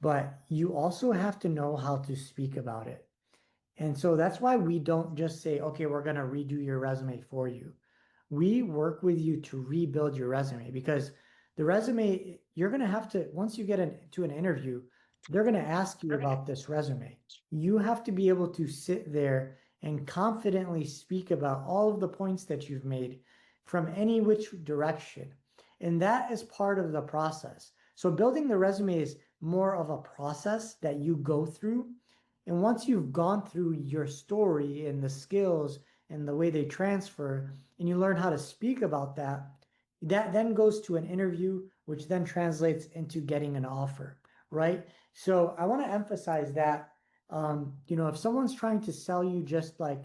but you also have to know how to speak about it. And so that's why we don't just say, okay, we're going to redo your resume for you. We work with you to rebuild your resume because the resume, you're going to have to, once you get into an interview, they're going to ask you about this resume. You have to be able to sit there and confidently speak about all of the points that you've made from any which direction. And that is part of the process. So building the resume is more of a process that you go through. And once you've gone through your story and the skills and the way they transfer, and you learn how to speak about that, that then goes to an interview, which then translates into getting an offer, right? So I want to emphasize that, if someone's trying to sell you just like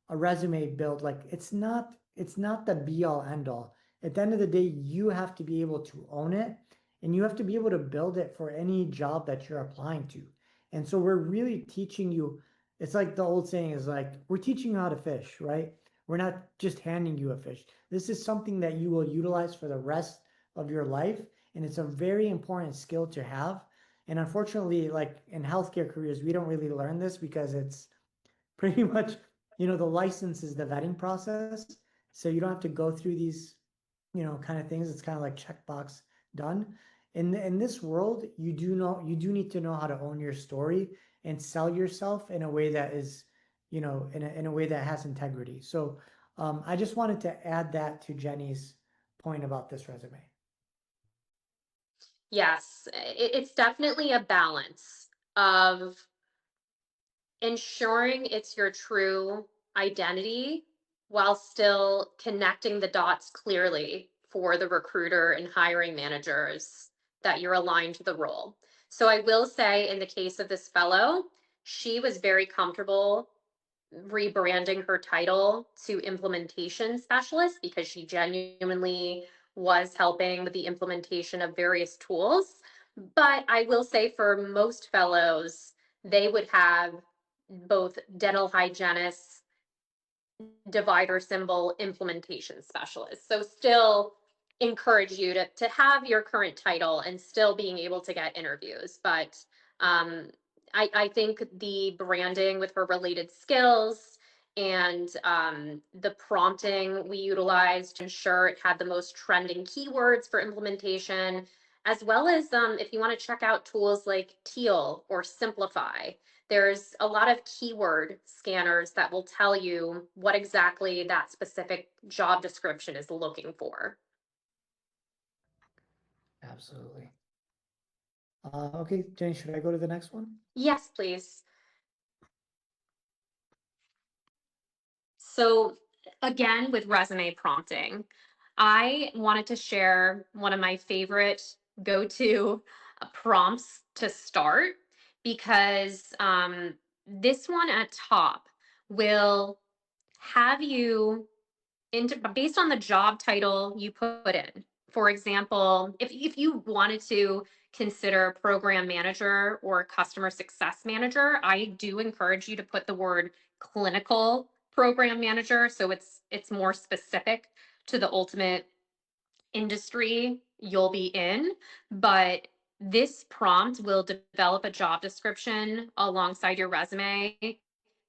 a resume build, like it's not the be all end all. At the end of the day, you have to be able to own it and you have to be able to build it for any job that you're applying to. And so we're really teaching you, it's like the old saying is like, we're teaching you how to fish, right? We're not just handing you a fish. This is something that you will utilize for the rest of your life. And it's a very important skill to have. And unfortunately, like in healthcare careers, we don't really learn this because it's pretty much, the license is the vetting process. So you don't have to go through these, kind of things. It's kind of like checkbox done. In this world, you do need to know how to own your story and sell yourself in a way that is, in a way that has integrity. So I just wanted to add that to Jenny's point about this resume.
Yes, it's definitely a balance of ensuring it's your true identity while still connecting the dots clearly for the recruiter and hiring managers that you're aligned to the role. So I will say in the case of this fellow, she was very comfortable rebranding her title to implementation specialist because she genuinely was helping with the implementation of various tools. But I will say for most fellows, they would have both dental hygienists, divider symbol implementation specialist. So still encourage you to have your current title and still being able to get interviews. But um, I think the branding with her related skills and the prompting we utilized to ensure it had the most trending keywords for implementation, as well as if you want to check out tools like Teal or Simplify, there's a lot of keyword scanners that will tell you what exactly that specific job description is looking for.
Absolutely. Okay, Jenny, should I go to the next one?
Yes, please. So again, with resume prompting, I wanted to share one of my favorite go-to prompts to start because this one at top will have you based on the job title you put in. For example, if you wanted to consider program manager or customer success manager, I do encourage you to put the word clinical program manager so it's more specific to the ultimate industry you'll be in. But this prompt will develop a job description alongside your resume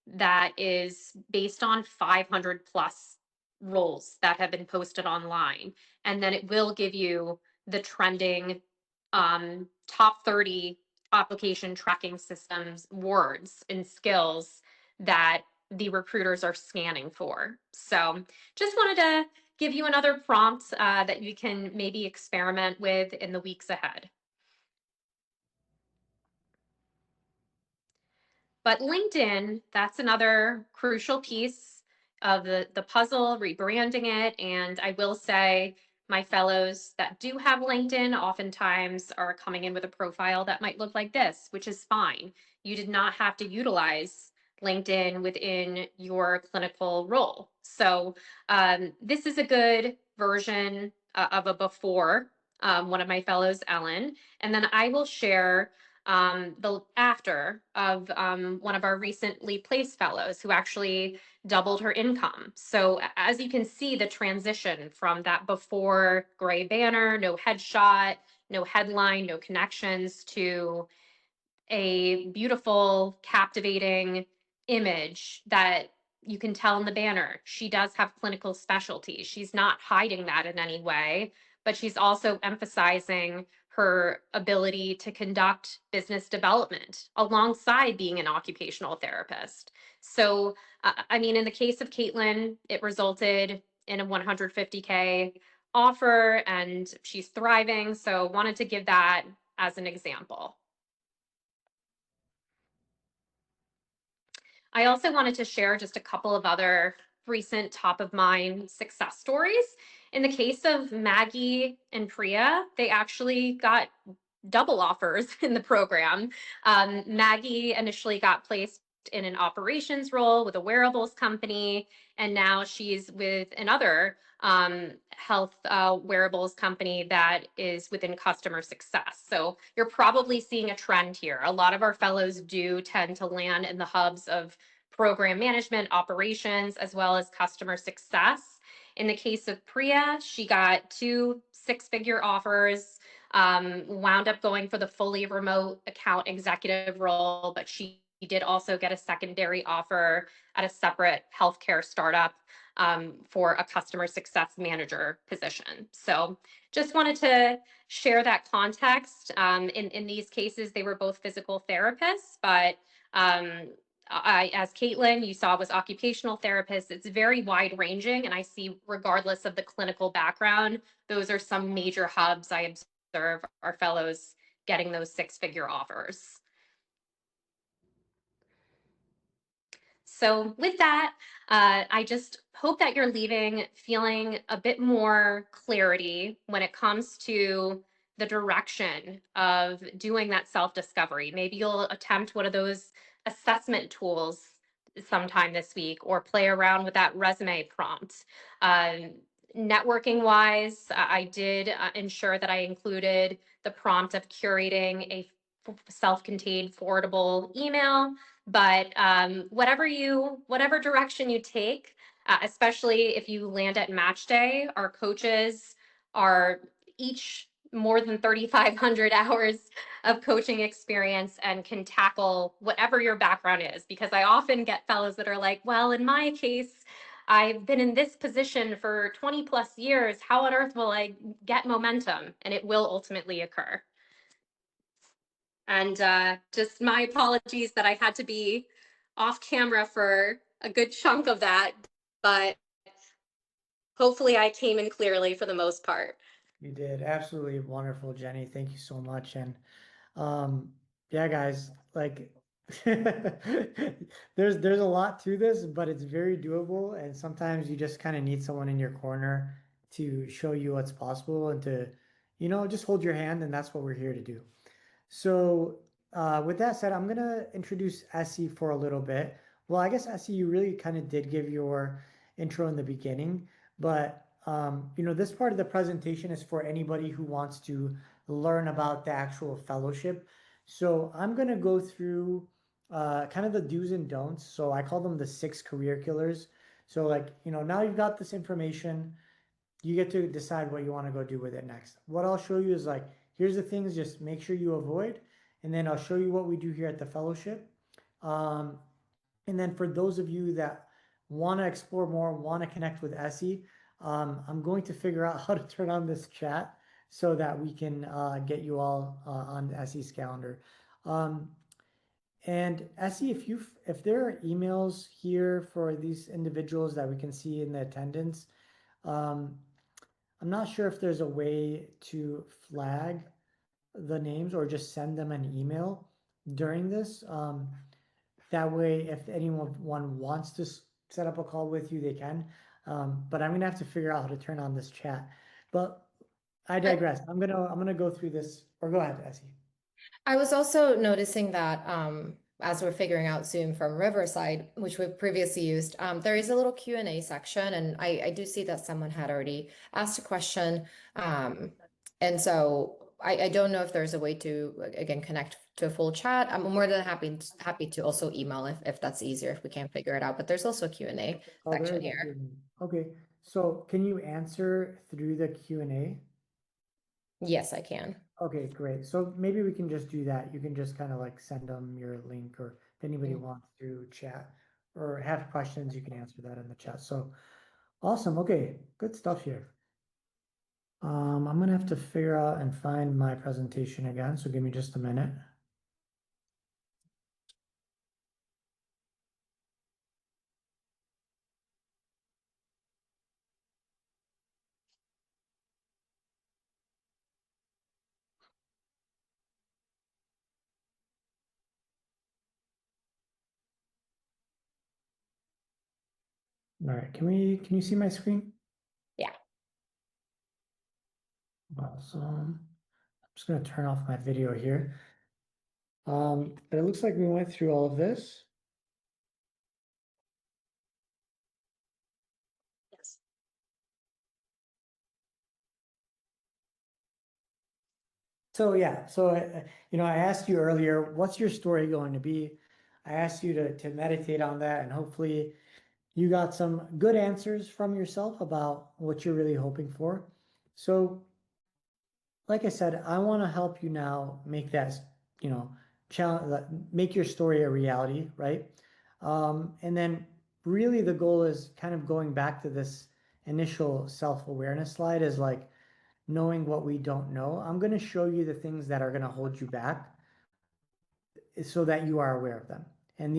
that is based on 500 plus roles that have been posted online. And then it will give you the trending top 30 application tracking systems words and skills that the recruiters are scanning for. So just wanted to give you another prompt that you can maybe experiment with in the weeks ahead. But LinkedIn, that's another crucial piece of the puzzle, rebranding it. And I will say, my fellows that do have LinkedIn oftentimes are coming in with a profile that might look like this, which is fine. You did not have to utilize LinkedIn within your clinical role. So this is a good version of a before, one of my fellows, Ellen. And then I will share the after of one of our recently placed fellows who actually doubled her income. So as you can see, the transition from that before gray banner, no headshot, no headline, no connections, to a beautiful, captivating image that you can tell in the banner. She does have clinical specialty. She's not hiding that in any way, but she's also emphasizing her ability to conduct business development alongside being an occupational therapist. So, I mean, in the case of Caitlin, it resulted in a 150K offer and she's thriving. So, wanted to give that as an example. I also wanted to share just a couple of other recent top of mind success stories. In the case of Maggie and Priya, they actually got double offers in the program. Maggie initially got placed in an operations role with a wearables company, and now she's with another health wearables company that is within customer success. So you're probably seeing a trend here. A lot of our fellows do tend to land in the hubs of program management, operations, as well as customer success. In the case of Priya, she got 2 six-figure offers, wound up going for the fully remote account executive role, but she did also get a secondary offer at a separate healthcare startup for a customer success manager position. So just wanted to share that context. In these cases, they were both physical therapists, but as Caitlin, you saw, was occupational therapist. It's very wide ranging. And I see, regardless of the clinical background, those are some major hubs I observe our fellows getting those six-figure offers. So with that, I just hope that you're leaving feeling a bit more clarity when it comes to the direction of doing that self-discovery. Maybe you'll attempt one of those assessment tools sometime this week, or play around with that resume prompt. Networking wise, I did ensure that I included the prompt of curating a self-contained forwardable email. But whatever direction you take, especially if you land at match day, our coaches are each more than 3,500 hours of coaching experience and can tackle whatever your background is. Because I often get fellows that are like, well, in my case, I've been in this position for 20 plus years. How on earth will I get momentum? And it will ultimately occur. And just my apologies that I had to be off camera for a good chunk of that, but hopefully I came in clearly for the most part.
You did absolutely wonderful, Jenny. Thank you so much. And yeah, guys, like there's a lot to this, but it's very doable. And sometimes you just kind of need someone in your corner to show you what's possible and to, just hold your hand. And that's what we're here to do. So with that said, I'm gonna introduce Essie for a little bit. Well, I guess Essie, you really kind of did give your intro in the beginning, but this part of the presentation is for anybody who wants to learn about the actual fellowship. So I'm gonna go through kind of the do's and don'ts. So I call them the 6 career killers. So like, now you've got this information, you get to decide what you want to go do with it next. What I'll show you is like, here's the things, just make sure you avoid, and then I'll show you what we do here at the fellowship. And then for those of you that want to explore more, want to connect with Essie, I'm going to figure out how to turn on this chat so that we can get you all on Essie's calendar. And Essie, if there are emails here for these individuals that we can see in the attendance, I'm not sure if there's a way to flag the names or just send them an email during this. That way, if anyone wants to set up a call with you, they can. But I'm gonna have to figure out how to turn on this chat. But I digress. I'm gonna go through this. Or go ahead, Essie.
I was also noticing that as we're figuring out Zoom from Riverside, which we've previously used, there is a little Q&A section, and I do see that someone had already asked a question. And so I don't know if there's a way to, again, connect to a full chat. I'm more than happy to also email if that's easier, if we can't figure it out. But there's also a Q&A section here.
Okay, so can you answer through the Q&A?
Yes, I can.
Okay, great. So maybe we can just do that. You can just kind of like send them your link, or if anybody wants to chat or have questions, you can answer that in the chat. So awesome. Okay, good stuff here. I'm gonna have to figure out and find my presentation again, so give me just a minute. All right, can you see my screen?
Yeah.
Awesome. I'm just gonna turn off my video here. But it looks like we went through all of this.
Yes.
So yeah, so I asked you earlier, what's your story going to be? I asked you to meditate on that, and hopefully you got some good answers from yourself about what you're really hoping for. So like I said, I want to help you now make that, challenge, make your story a reality, right? And then really the goal is kind of going back to this initial self-awareness slide, is like knowing what we don't know. I'm going to show you the things that are going to hold you back so that you are aware of them. And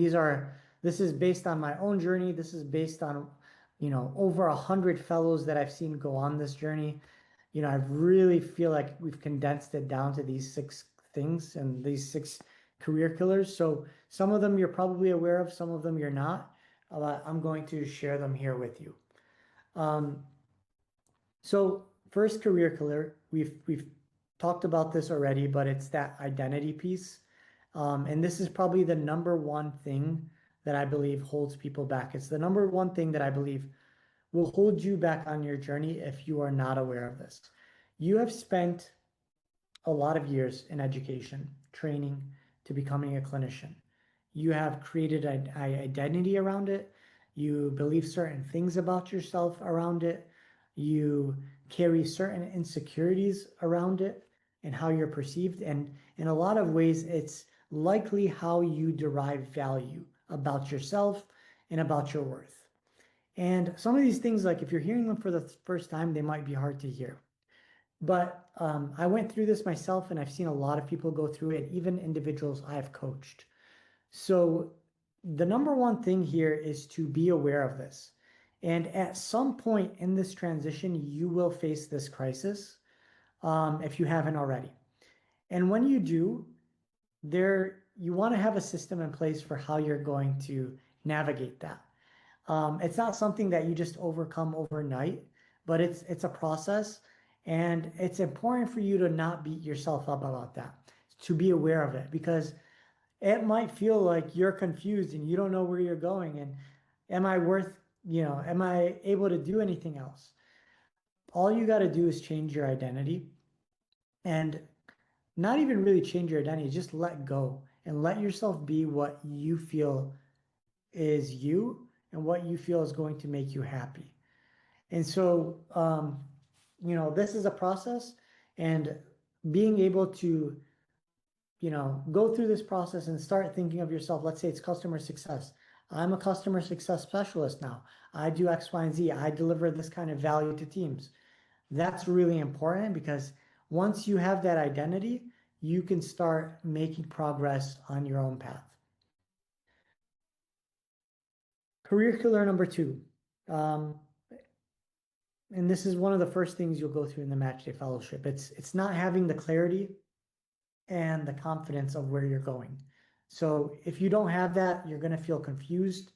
this is based on my own journey. This is based on, over 100 fellows that I've seen go on this journey. I really feel like we've condensed it down to these 6 things and these 6 career killers. So some of them you're probably aware of, some of them you're not. I'm going to share them here with you. So first career killer, we've talked about this already, but it's that identity piece. And this is probably the number one thing that I believe holds people back. It's the number one thing that I believe will hold you back on your journey if you are not aware of this. You have spent a lot of years in education, training to becoming a clinician. You have created an identity around it. You believe certain things about yourself around it. You carry certain insecurities around it and how you're perceived. And in a lot of ways, it's likely how you derive value about yourself and about your worth. And some of these things, like if you're hearing them for the first time, they might be hard to hear. But I went through this myself, and I've seen a lot of people go through it, even individuals I've coached. So the number one thing here is to be aware of this. And at some point in this transition, you will face this crisis if you haven't already. And when you do, you want to have a system in place for how you're going to navigate that. It's not something that you just overcome overnight, but it's a process. And it's important for you to not beat yourself up about that, to be aware of it, because it might feel like you're confused and you don't know where you're going. And am I am I able to do anything else? All you got to do is change your identity, and not even really change your identity, just let go and let yourself be what you feel is you and what you feel is going to make you happy. And so, this is a process, and being able to, go through this process and start thinking of yourself. Let's say it's customer success. I'm a customer success specialist now. I do X, Y, and Z. I deliver this kind of value to teams. That's really important, because once you have that identity, you can start making progress on your own path. Career killer number 2. And this is one of the first things you'll go through in the MatchDay Fellowship. It's not having the clarity and the confidence of where you're going. So if you don't have that, you're going to feel confused.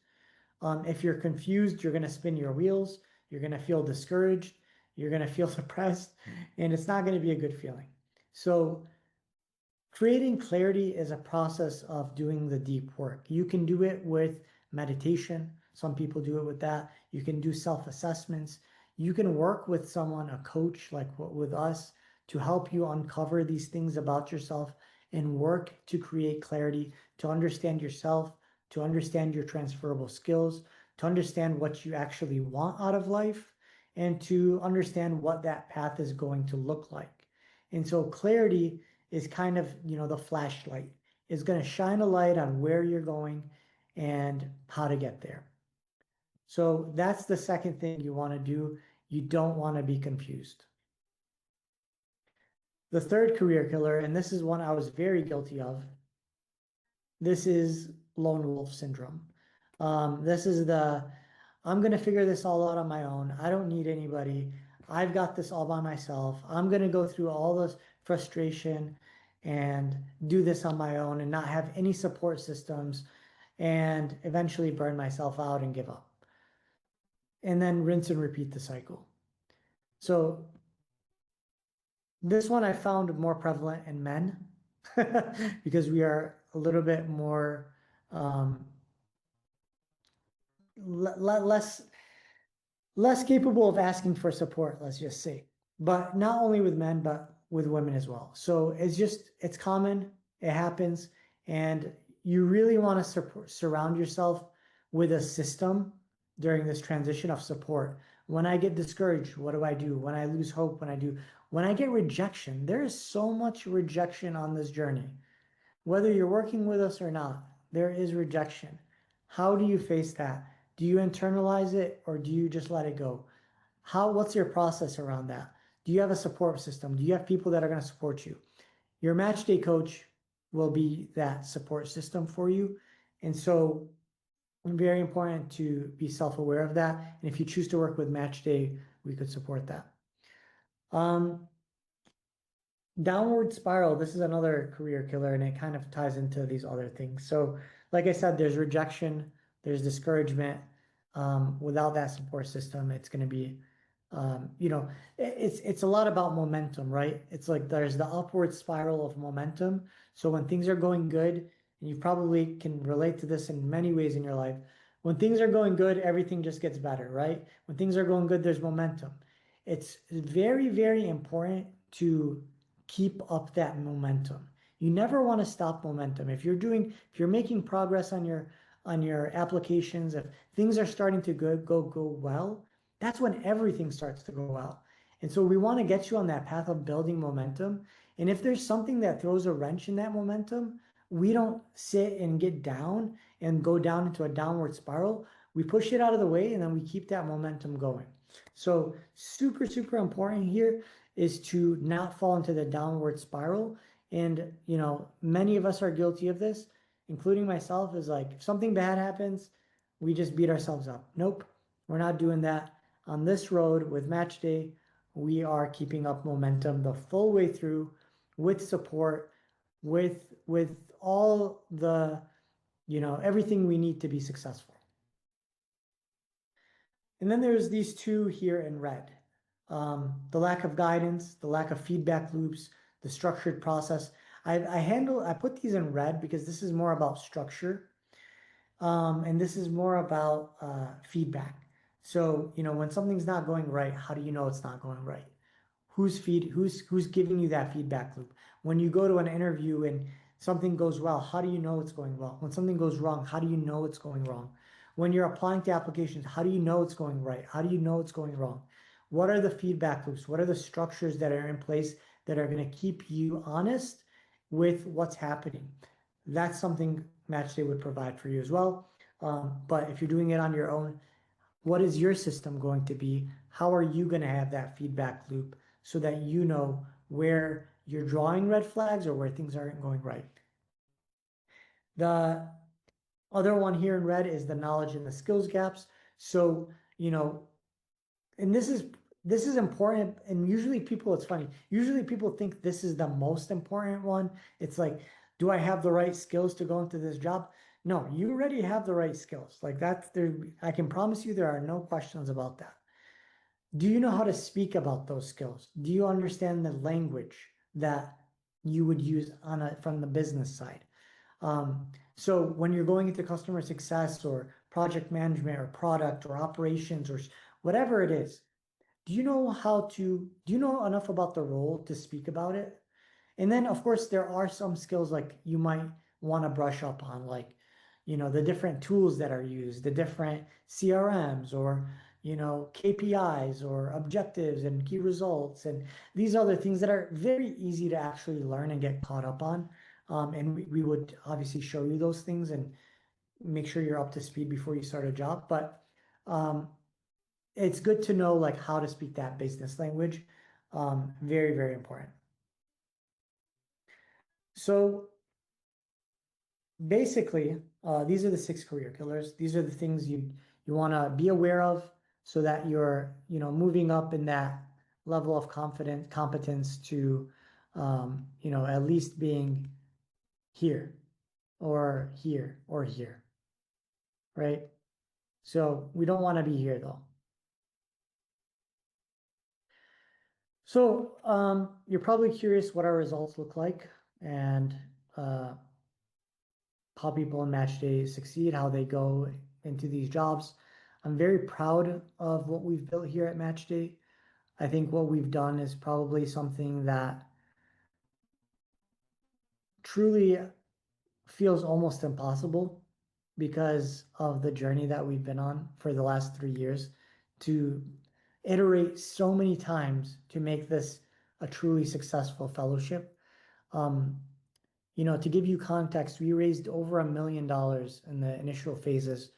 If you're confused, you're going to spin your wheels. You're going to feel discouraged. You're going to feel depressed, and it's not going to be a good feeling. So creating clarity is a process of doing the deep work. You can do it with meditation. Some people do it with that. You can do self-assessments. You can work with someone, a coach like with us, to help you uncover these things about yourself and work to create clarity, to understand yourself, to understand your transferable skills, to understand what you actually want out of life, and to understand what that path is going to look like. And so clarity is kind of, the flashlight. It's going to shine a light on where you're going and how to get there. So that's the second thing you want to do. You don't want to be confused. The third career killer, and this is one I was very guilty of, this is lone wolf syndrome. This is I'm going to figure this all out on my own. I don't need anybody. I've got this all by myself. I'm going to go through all this frustration and do this on my own and not have any support systems, and eventually burn myself out and give up. And then rinse and repeat the cycle. So this one I found more prevalent in men because we are a little bit more less capable of asking for support, let's just say. But not only with men, but with women as well. So it's common, it happens, and you really want to surround yourself with a system during this transition of support. When I get discouraged, what do I do? When I lose hope, when I get rejection, there is so much rejection on this journey. Whether you're working with us or not, there is rejection. How do you face that? Do you internalize it, or do you just let it go? What's your process around that? Do you have a support system? Do you have people that are going to support you? Your MatchDay coach will be that support system for you. And so very important to be self-aware of that. And if you choose to work with MatchDay, we could support that. Downward spiral, this is another career killer, and it kind of ties into these other things. So like I said, there's rejection, there's discouragement. Without that support system, it's going to be You know, it's a lot about momentum, right? It's like there's the upward spiral of momentum. So when things are going good, and you probably can relate to this in many ways in your life, when things are going good, everything just gets better, right? When things are going good, there's momentum. It's very, very important to keep up that momentum. You never want to stop momentum. If you're making progress on your applications, if things are starting to go well, that's when everything starts to go well. And so we want to get you on that path of building momentum. And if there's something that throws a wrench in that momentum, we don't sit and get down and go down into a downward spiral. We push it out of the way and then we keep that momentum going. So super, super important here is to not fall into the downward spiral. And, you know, many of us are guilty of this, including myself, is like, if something bad happens, we just beat ourselves up. Nope, we're not doing that. On this road with MatchDay, we are keeping up momentum the full way through with support, with all the, you know, everything we need to be successful. And then there's these two here in red. The lack of guidance, the lack of feedback loops, the structured process. I put these in red because this is more about structure. And this is more about feedback. So, you know, when something's not going right, how do you know it's not going right? Who's giving you that feedback loop? When you go to an interview and something goes well, how do you know it's going well? When something goes wrong, how do you know it's going wrong? When you're applying to applications, how do you know it's going right? How do you know it's going wrong? What are the feedback loops? What are the structures that are in place that are going to keep you honest with what's happening? That's something MatchDay would provide for you as well. But if you're doing it on your own, what is your system going to be? How are you going to have that feedback loop so that you know where you're drawing red flags or where things aren't going right? The other one here in red is the knowledge and the skills gaps. So, you know, and this is important. And usually people, it's funny, usually people think this is the most important one. It's like, do I have the right skills to go into this job? No, you already have the right skills. Like that's there, I can promise you there are no questions about that. Do you know how to speak about those skills? Do you understand the language that you would use from the business side? So when you're going into customer success or project management or product or operations or whatever it is, do you know enough about the role to speak about it? And then, of course, there are some skills like you might want to brush up on, like, you know, the different tools that are used, the different CRMs or, you know, KPIs or objectives and key results. And these other things that are very easy to actually learn and get caught up on. And we would obviously show you those things and make sure you're up to speed before you start a job. But it's good to know like how to speak that business language. Very, very important. So basically, these are the 6 career killers. These are the things you want to be aware of so that you're, you know, moving up in that level of competence to, you know, at least being here or here or here, right? So we don't want to be here though. So you're probably curious what our results look like and how people in MatchDay succeed, how they go into these jobs. I'm very proud of what we've built here at MatchDay. I think what we've done is probably something that truly feels almost impossible because of the journey that we've been on for the last 3 years to iterate so many times to make this a truly successful fellowship. You know, to give you context, we raised over $1 million in the initial phases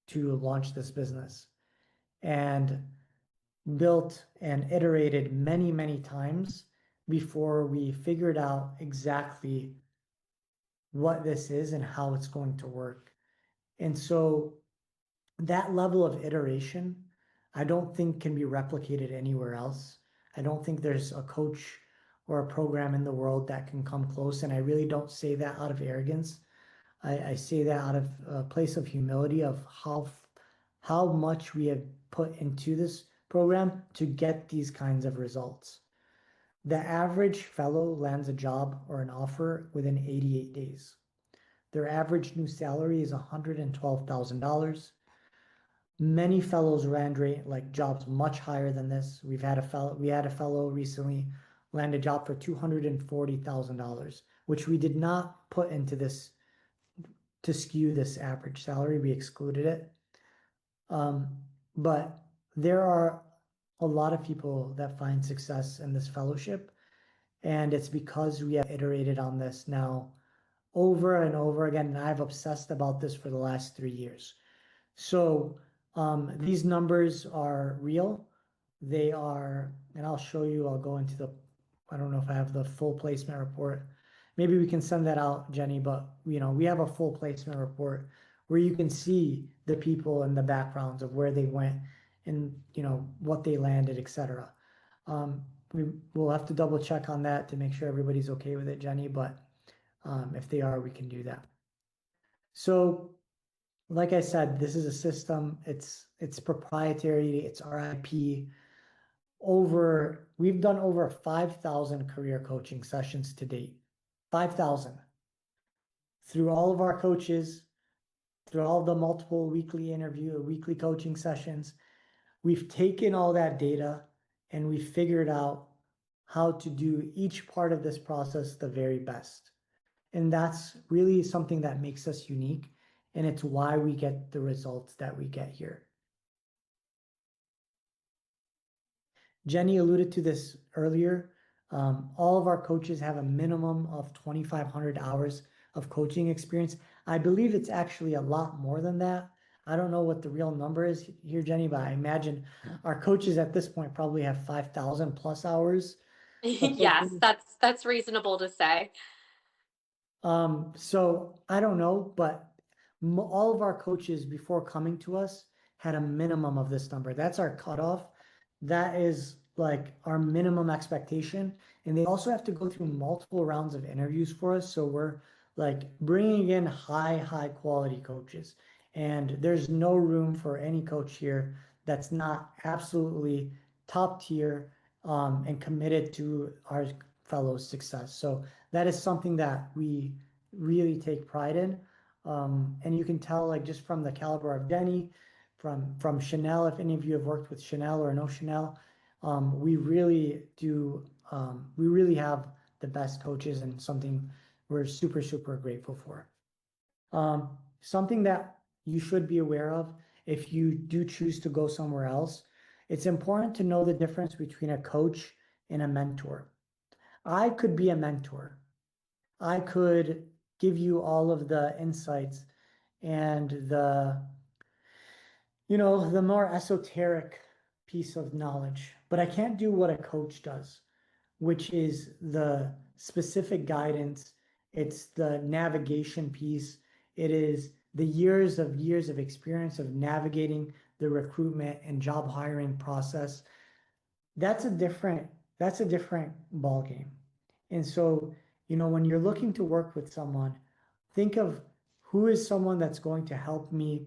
to launch this business and built and iterated many, many times before we figured out exactly what this is and how it's going to work. And so that level of iteration, I don't think can be replicated anywhere else. I don't think there's a coach or a program in the world that can come close. And I really don't say that out of arrogance. I say that out of a place of humility of how much we have put into this program to get these kinds of results. The average fellow lands a job or an offer within 88 days. Their average new salary is $112,000. Many fellows land like jobs much higher than this. We had a fellow recently land a job for $240,000, which we did not put into this to skew this average salary. We excluded it. But there are a lot of people that find success in this fellowship, and it's because we have iterated on this now over and over again, and I've obsessed about this for the last 3 years. So these numbers are real. They are, and I'll show you, I'll go into the, I don't know if I have the full placement report. Maybe we can send that out, Jenny, but we have a full placement report where you can see the people and the backgrounds of where they went and what they landed, etc. We'll have to double check on that to make sure everybody's okay with it, Jenny, but if they are, we can do that. So like I said, this is a system, it's proprietary, it's our IP. We've done over 5,000 career coaching sessions to date. 5,000. Through all of our coaches, through all the multiple weekly coaching sessions, we've taken all that data and we figured out how to do each part of this process the very best. And that's really something that makes us unique, and it's why we get the results that we get here. Jenny alluded to this earlier. All of our coaches have a minimum of 2,500 hours of coaching experience. I believe it's actually a lot more than that. I don't know what the real number is here, Jenny, but I imagine our coaches at this point probably have 5,000 plus hours.
Yes, that's reasonable to say.
So I don't know, but all of our coaches before coming to us had a minimum of this number. That's our cutoff. That is like our minimum expectation. And they also have to go through multiple rounds of interviews for us. So we're like bringing in high quality coaches. And there's no room for any coach here that's not absolutely top tier and committed to our fellows' success. So that is something that we really take pride in. And you can tell like just from the caliber of Jenny, from Chanel, if any of you have worked with Chanel or know Chanel, we really do, we really have the best coaches and something we're super grateful for. Something that you should be aware of if you do choose to go somewhere else, it's important to know the difference between a coach and a mentor. I could be a mentor. I could give you all of the insights and the more esoteric piece of knowledge, but I can't do what a coach does, which is the specific guidance. It's the navigation piece. It is the years of experience of navigating the recruitment and job hiring process. That's a different ball game. And so, when you're looking to work with someone, think of who is someone that's going to help me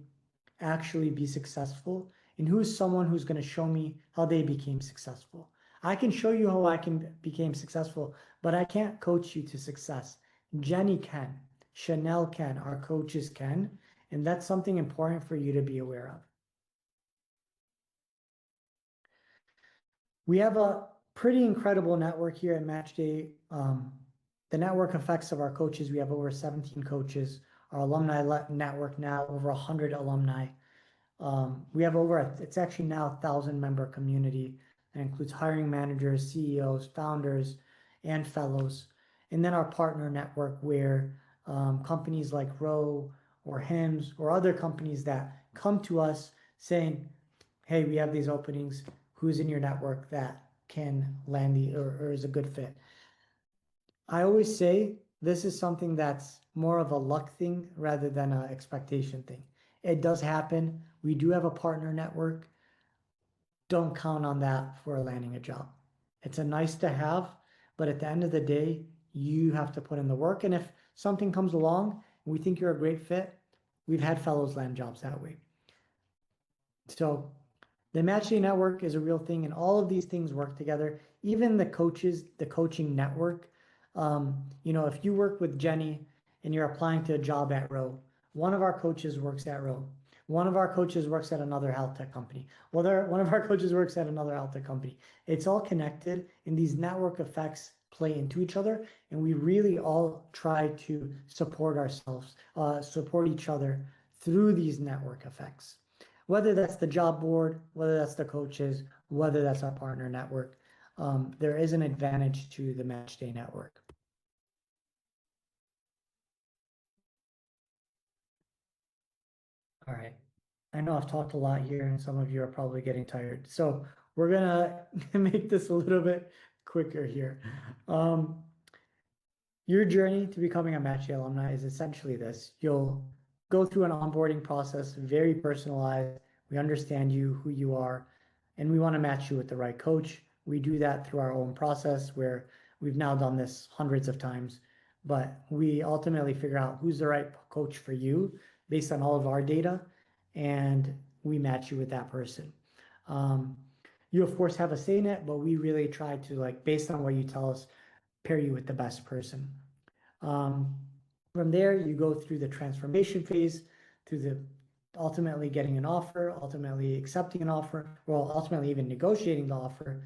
actually be successful, and who's someone who's going to show me how they became successful. I can show you how I became successful, but I can't coach you to success. Jenny can, Chanel can, our coaches can, and that's something important for you to be aware of. We have a pretty incredible network here at MatchDay. The network effects of our coaches, we have over 17 coaches. Our alumni network now, over 100 alumni. We have it's actually now 1,000-member community that includes hiring managers, CEOs, founders, and fellows. And then our partner network where companies like Row or HIMSS or other companies that come to us saying, hey, we have these openings, who's in your network that can land or is a good fit. I always say this is something that's more of a luck thing rather than an expectation thing. It does happen. We do have a partner network. Don't count on that for landing a job. It's a nice to have, but at the end of the day, you have to put in the work. And if something comes along and we think you're a great fit, we've had fellows land jobs that way. So The MatchDay network is a real thing, and all of these things work together. Even the coaches, the coaching network. If you work with Jenny and you're applying to a job at Row, one of our coaches works at Row. One of our coaches works at another health tech company. One of our coaches works at another health tech company. It's all connected, and these network effects play into each other, and we really all try to support ourselves, support each other through these network effects. Whether that's the job board, whether that's the coaches, whether that's our partner network, there is an advantage to the MatchDay network. All right. I know I've talked a lot here, and some of you are probably getting tired. So we're gonna make this a little bit quicker here. Your journey to becoming a MatchDay alumni is essentially this. You'll go through an onboarding process, very personalized. We understand you, who you are, and we want to match you with the right coach. We do that through our own process where we've now done this hundreds of times, but we ultimately figure out who's the right coach for you based on all of our data, and we match you with that person. You of course have a say in it, but we really try to, based on what you tell us, pair you with the best person. From there, you go through the transformation phase, through the ultimately getting an offer, ultimately accepting an offer, well, ultimately even negotiating the offer,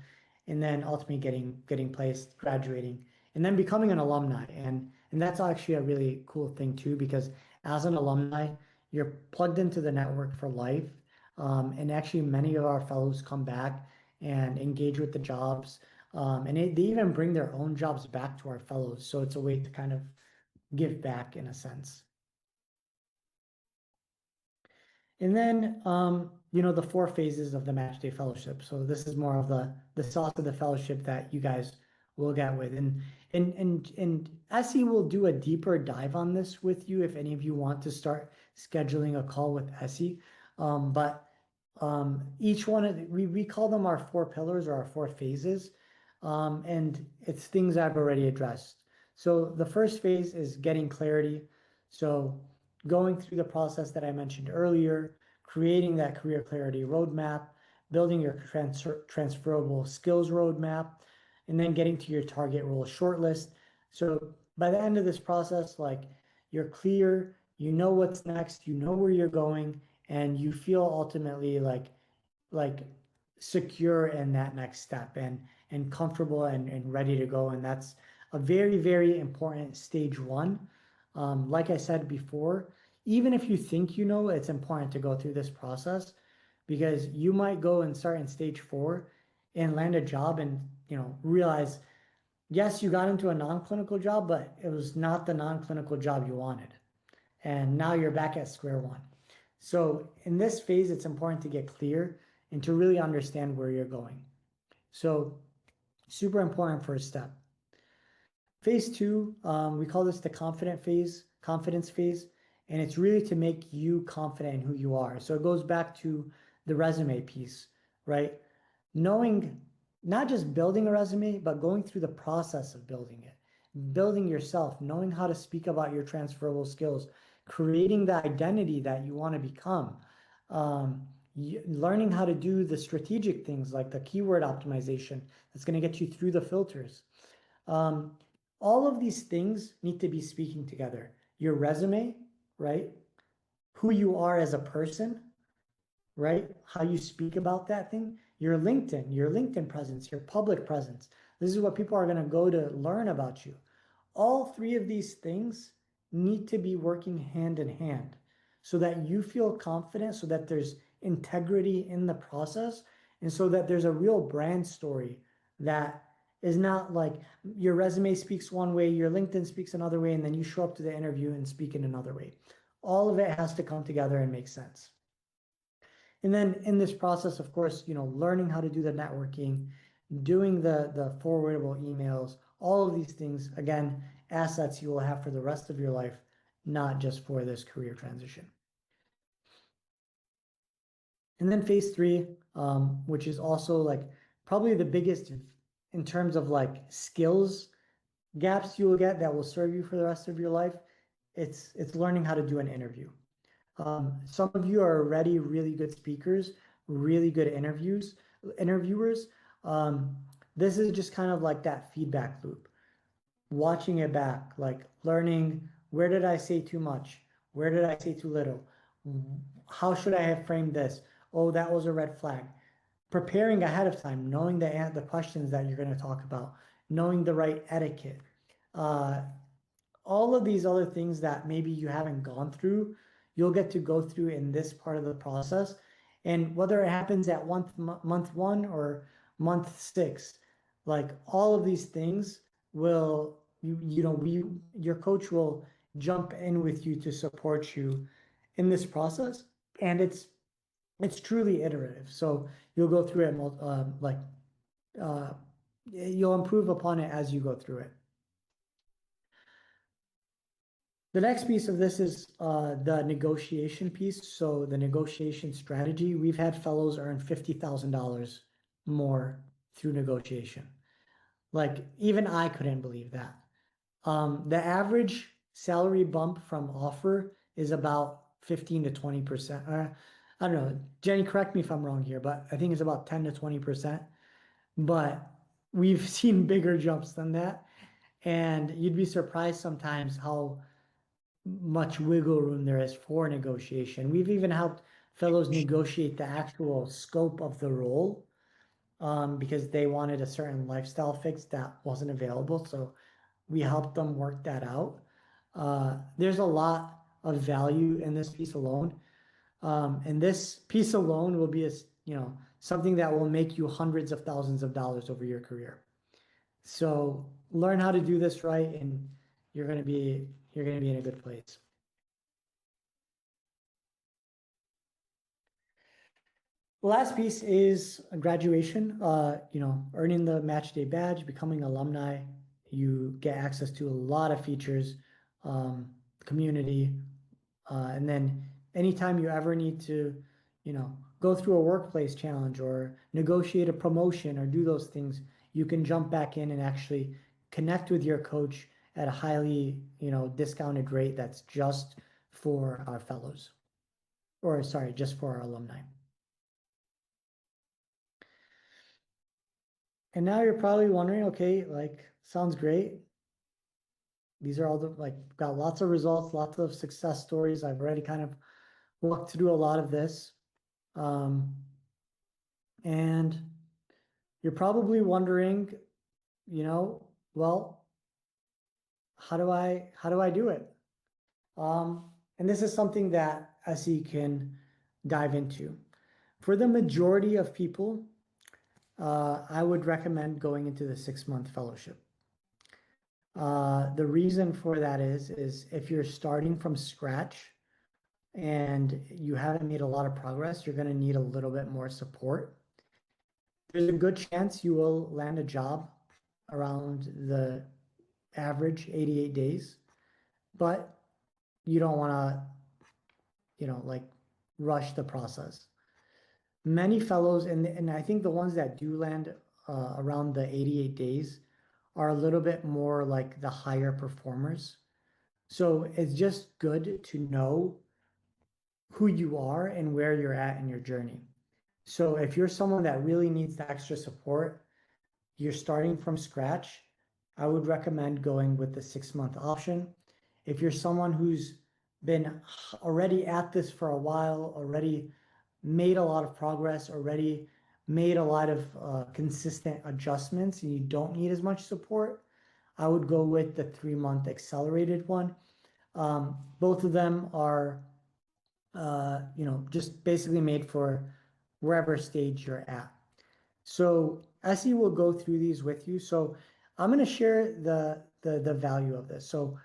and then ultimately getting placed, graduating, and then becoming an alumni. And that's actually a really cool thing too, because as an alumni, you're plugged into the network for life. And actually many of our fellows come back and engage with the jobs. And they even bring their own jobs back to our fellows. So it's a way to kind of give back in a sense. And then, the 4 phases of the MatchDay Fellowship. So this is more of the sauce of the fellowship that you guys will get with. And Essie will do a deeper dive on this with you if any of you want to start scheduling a call with Essie. But each one, we call them our 4 pillars or our 4 phases. And it's things I've already addressed. So the first phase is getting clarity. So going through the process that I mentioned earlier, creating that career clarity roadmap, building your transferable skills roadmap, and then getting to your target role shortlist. So by the end of this process, you're clear, you know what's next, you know where you're going, and you feel ultimately like secure in that next step and comfortable and ready to go. And that's a very, very important stage 1. Like I said before, even if you think it's important to go through this process, because you might go and start in stage 4 and land a job and realize, yes, you got into a non-clinical job, but it was not the non-clinical job you wanted. And now you're back at square one. So in this phase, it's important to get clear and to really understand where you're going. So super important first step. Phase 2, we call this the confidence phase, and it's really to make you confident in who you are. So it goes back to the resume piece, right? Knowing, not just building a resume, but going through the process of building it, building yourself, knowing how to speak about your transferable skills, creating the identity that you want to become, learning how to do the strategic things like the keyword optimization that's going to get you through the filters. All of these things need to be speaking together. Your resume, right? Who you are as a person, right? How you speak about that thing. Your LinkedIn presence, your public presence. This is what people are going to go to learn about you. All 3 of these things need to be working hand in hand so that you feel confident, so that there's integrity in the process, and so that there's a real brand story that is not like your resume speaks one way, your LinkedIn speaks another way, and then you show up to the interview and speak in another way. All of it has to come together and make sense. And then in this process, of course, learning how to do the networking, doing the forwardable emails, all of these things, again, assets you will have for the rest of your life, not just for this career transition. And then phase 3, which is also probably the biggest in terms of skills gaps you will get that will serve you for the rest of your life. It's learning how to do an interview. Some of you are already really good speakers, really good interviewers. This is just kind of like that feedback loop, watching it back, like learning, where did I say too much? Where did I say too little? How should I have framed this? Oh, that was a red flag. Preparing ahead of time, knowing the questions that you're going to talk about, knowing the right etiquette, all of these other things that maybe you haven't gone through, you'll get to go through in this part of the process. And whether it happens at month 1 or month 6, like all of these things will, your coach will jump in with you to support you in this process. And it's truly iterative. So you'll go through it, you'll improve upon it as you go through it. The next piece of this is the negotiation piece. So the negotiation strategy, we've had fellows earn $50,000 more through negotiation. Like even I couldn't believe that. The average salary bump from offer is about 15 to 20%. I don't know, Jenny, correct me if I'm wrong here, but I think it's about 10 to 20%. But we've seen bigger jumps than that. And you'd be surprised sometimes how much wiggle room there is for negotiation. We've even helped fellows negotiate the actual scope of the role because they wanted a certain lifestyle fix that wasn't available. So we helped them work that out. There's a lot of value in this piece alone. And this piece alone will be something that will make you hundreds of thousands of dollars over your career. So learn how to do this right, and you're going to be in a good place. The last piece is graduation. Earning the MatchDay badge, becoming alumni. You get access to a lot of features, community, and then anytime you ever need to, go through a workplace challenge or negotiate a promotion or do those things, you can jump back in and actually connect with your coach at a highly, discounted rate that's just for our fellows, or sorry, just for our alumni. And now you're probably wondering, okay, like, sounds great. These are all got lots of results, lots of success stories. I've already kind of walked through a lot of this. And you're probably wondering, well, how do I do it? And this is something that SE can dive into. For the majority of people, I would recommend going into the 6-month fellowship. The reason for that is if you're starting from scratch and you haven't made a lot of progress, you're going to need a little bit more support. There's a good chance you will land a job around the average 88 days, but you don't want to, rush the process. Many fellows, and I think the ones that do land around the 88 days are a little bit more like the higher performers. So it's just good to know who you are and where you're at in your journey. So if you're someone that really needs the extra support, you're starting from scratch, I would recommend going with the 6-month option. If you're someone who's been already at this for a while, already made a lot of progress, already made a lot of consistent adjustments, and you don't need as much support, I would go with the 3-month accelerated one. Both of them are, just basically made for wherever stage you're at. So SE will go through these with you. So I'm going to share the value of this. So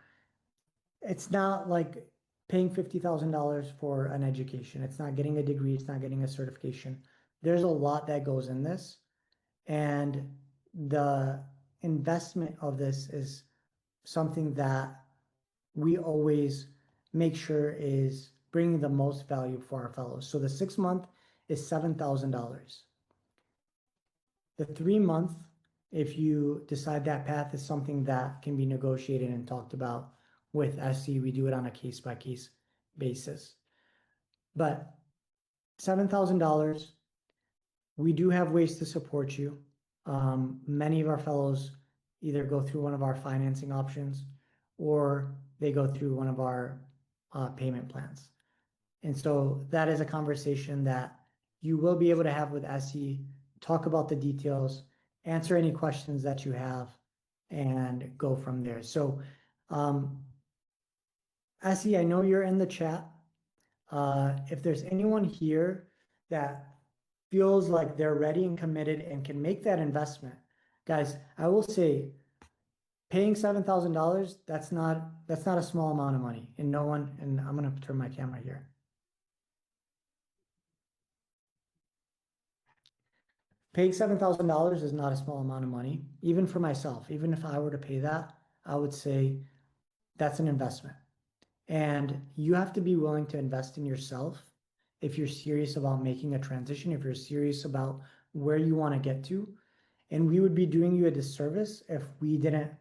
it's not like paying $50,000 for an education. It's not getting a degree. It's not getting a certification. There's a lot that goes in this. And the investment of this is something that we always make sure is bringing the most value for our fellows. So the 6-month is $7,000. The 3-month, if you decide that path is something that can be negotiated and talked about with SE, we do it on a case-by-case basis. But $7,000, we do have ways to support you. Many of our fellows either go through one of our financing options or they go through one of our payment plans. And so that is a conversation that you will be able to have with SE, talk about the details, answer any questions that you have, and go from there. So, SE, I know you're in the chat. If there's anyone here that feels like they're ready and committed and can make that investment, guys, I will say paying $7,000, that's not a small amount of money. And no one, and I'm gonna turn my camera here. Paying $7,000 is not a small amount of money, even for myself. Even if I were to pay that, I would say that's an investment. And you have to be willing to invest in yourself if you're serious about making a transition, if you're serious about where you want to get to. And we would be doing you a disservice if we didn't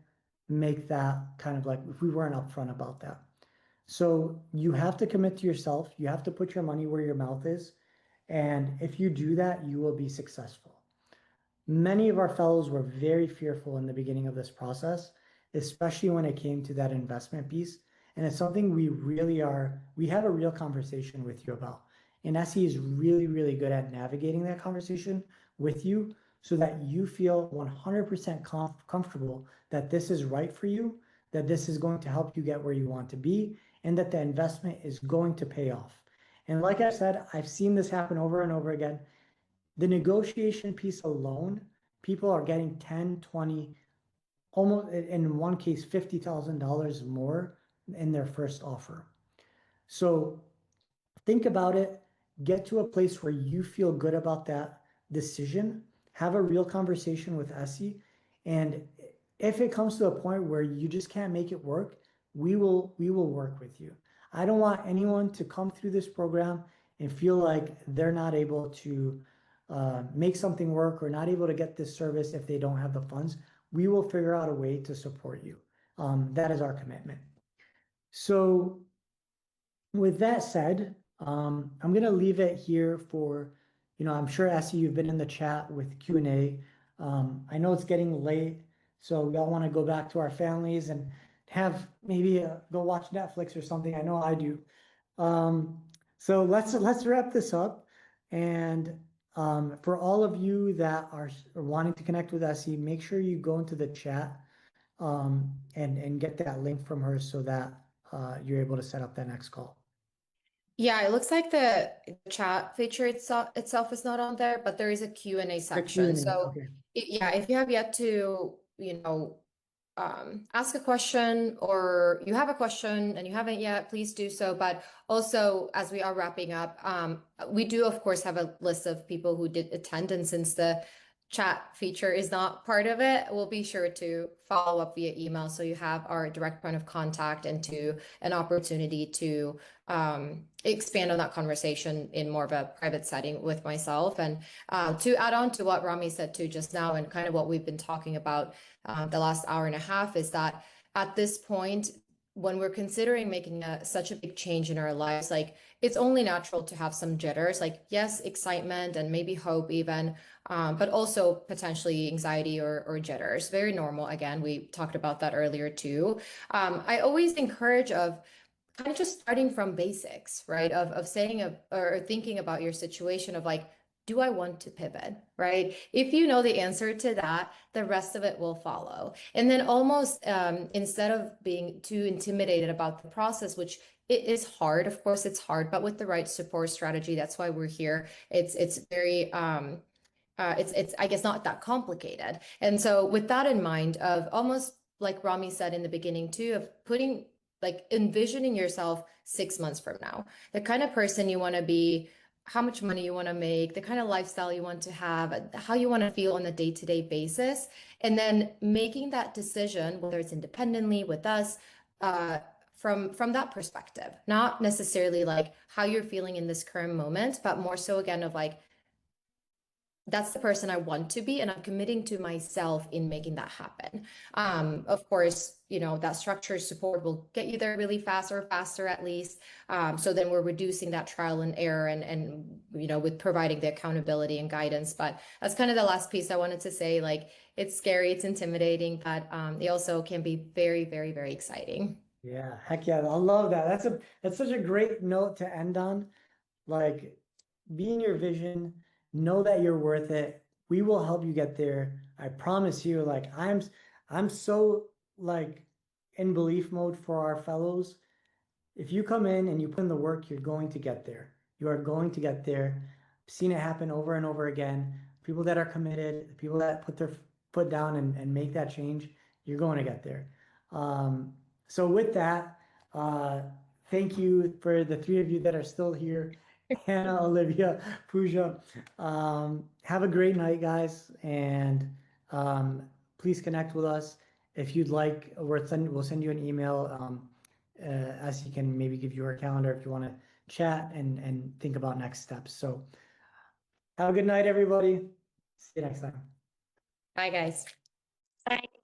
make that kind of like, if we weren't upfront about that. So you have to commit to yourself. You have to put your money where your mouth is. And if you do that, you will be successful. Many of our fellows were very fearful in the beginning of this process, especially when it came to that investment piece. And it's something we have a real conversation with you about. And SE is really, really good at navigating that conversation with you so that you feel 100% comfortable that this is right for you, that this is going to help you get where you want to be, and that the investment is going to pay off. And like I said, I've seen this happen over and over again. The negotiation piece alone, people are getting 10, 20, almost in one case, $50,000 more in their first offer. So think about it, get to a place where you feel good about that decision, have a real conversation with SE. And if it comes to a point where you just can't make it work, we will work with you. I don't want anyone to come through this program and feel like they're not able to make something work or not able to get this service if they don't have the funds. We will figure out a way to support you. That is our commitment. So with that said, I'm going to leave it here for, I'm sure SE, you've been in the chat with Q&A. I know it's getting late, so we all want to go back to our families and have maybe go watch Netflix or something. I know I do. So let's wrap this up. And for all of you that are wanting to connect with SE, make sure you go into the chat and get that link from her so that you're able to set up that next call.
Yeah, it looks like the chat feature itself is not on there, but there is a Q&A section. So
okay.
Yeah, if you have yet to, ask a question or you have a question and you haven't yet, please do so. But also, as we are wrapping up, we do, of course, have a list of people who did attend. And since the chat feature is not part of it, we'll be sure to follow up via email so you have our direct point of contact and to an opportunity to expand on that conversation in more of a private setting with myself. And to add on to what Rami said too just now and kind of what we've been talking about the last hour and a half is that at this point, when we're considering making such a big change in our lives, like it's only natural to have some jitters, like yes, excitement and maybe hope even, but also potentially anxiety or jitters. Very normal. Again, we talked about that earlier too. I always encourage of kind of just starting from basics, right? Of saying or thinking about your situation of like, do I want to pivot, right? If you know the answer to that, the rest of it will follow. And then almost instead of being too intimidated about the process, which it is hard, of course it's hard, but with the right support strategy, that's why we're here. It's very, it's I guess not that complicated. And so with that in mind of almost like Rami said in the beginning too, of putting like envisioning yourself 6 months from now, the kind of person you want to be, how much money you want to make, the kind of lifestyle you want to have, how you want to feel on a day-to-day basis, and then making that decision, whether it's independently with us, from that perspective, not necessarily like how you're feeling in this current moment, but more so again of like that's the person I want to be, and I'm committing to myself in making that happen. Of course, that structured support will get you there really fast, or faster at least. So then we're reducing that trial and error, and with providing the accountability and guidance. But that's kind of the last piece I wanted to say. Like, it's scary, it's intimidating, but it also can be very, very, very exciting.
Yeah, heck yeah, I love that. That's such a great note to end on. Like, be in your vision, know that you're worth it. We will help you get there. I promise you. Like, I'm so like in belief mode for our fellows. If you come in and you put in the work, you're going to get there. You are going to get there. I've seen it happen over and over again. People that are committed, people that put their foot down and make that change, you're going to get there. So with that, thank you for the three of you that are still here. Hannah, Olivia, Pooja. Have a great night, guys, and please connect with us if you'd like. We'll send you an email. As you can maybe give your calendar if you want to chat and think about next steps. So have a good night, everybody. See you next time.
Bye, guys.
Bye.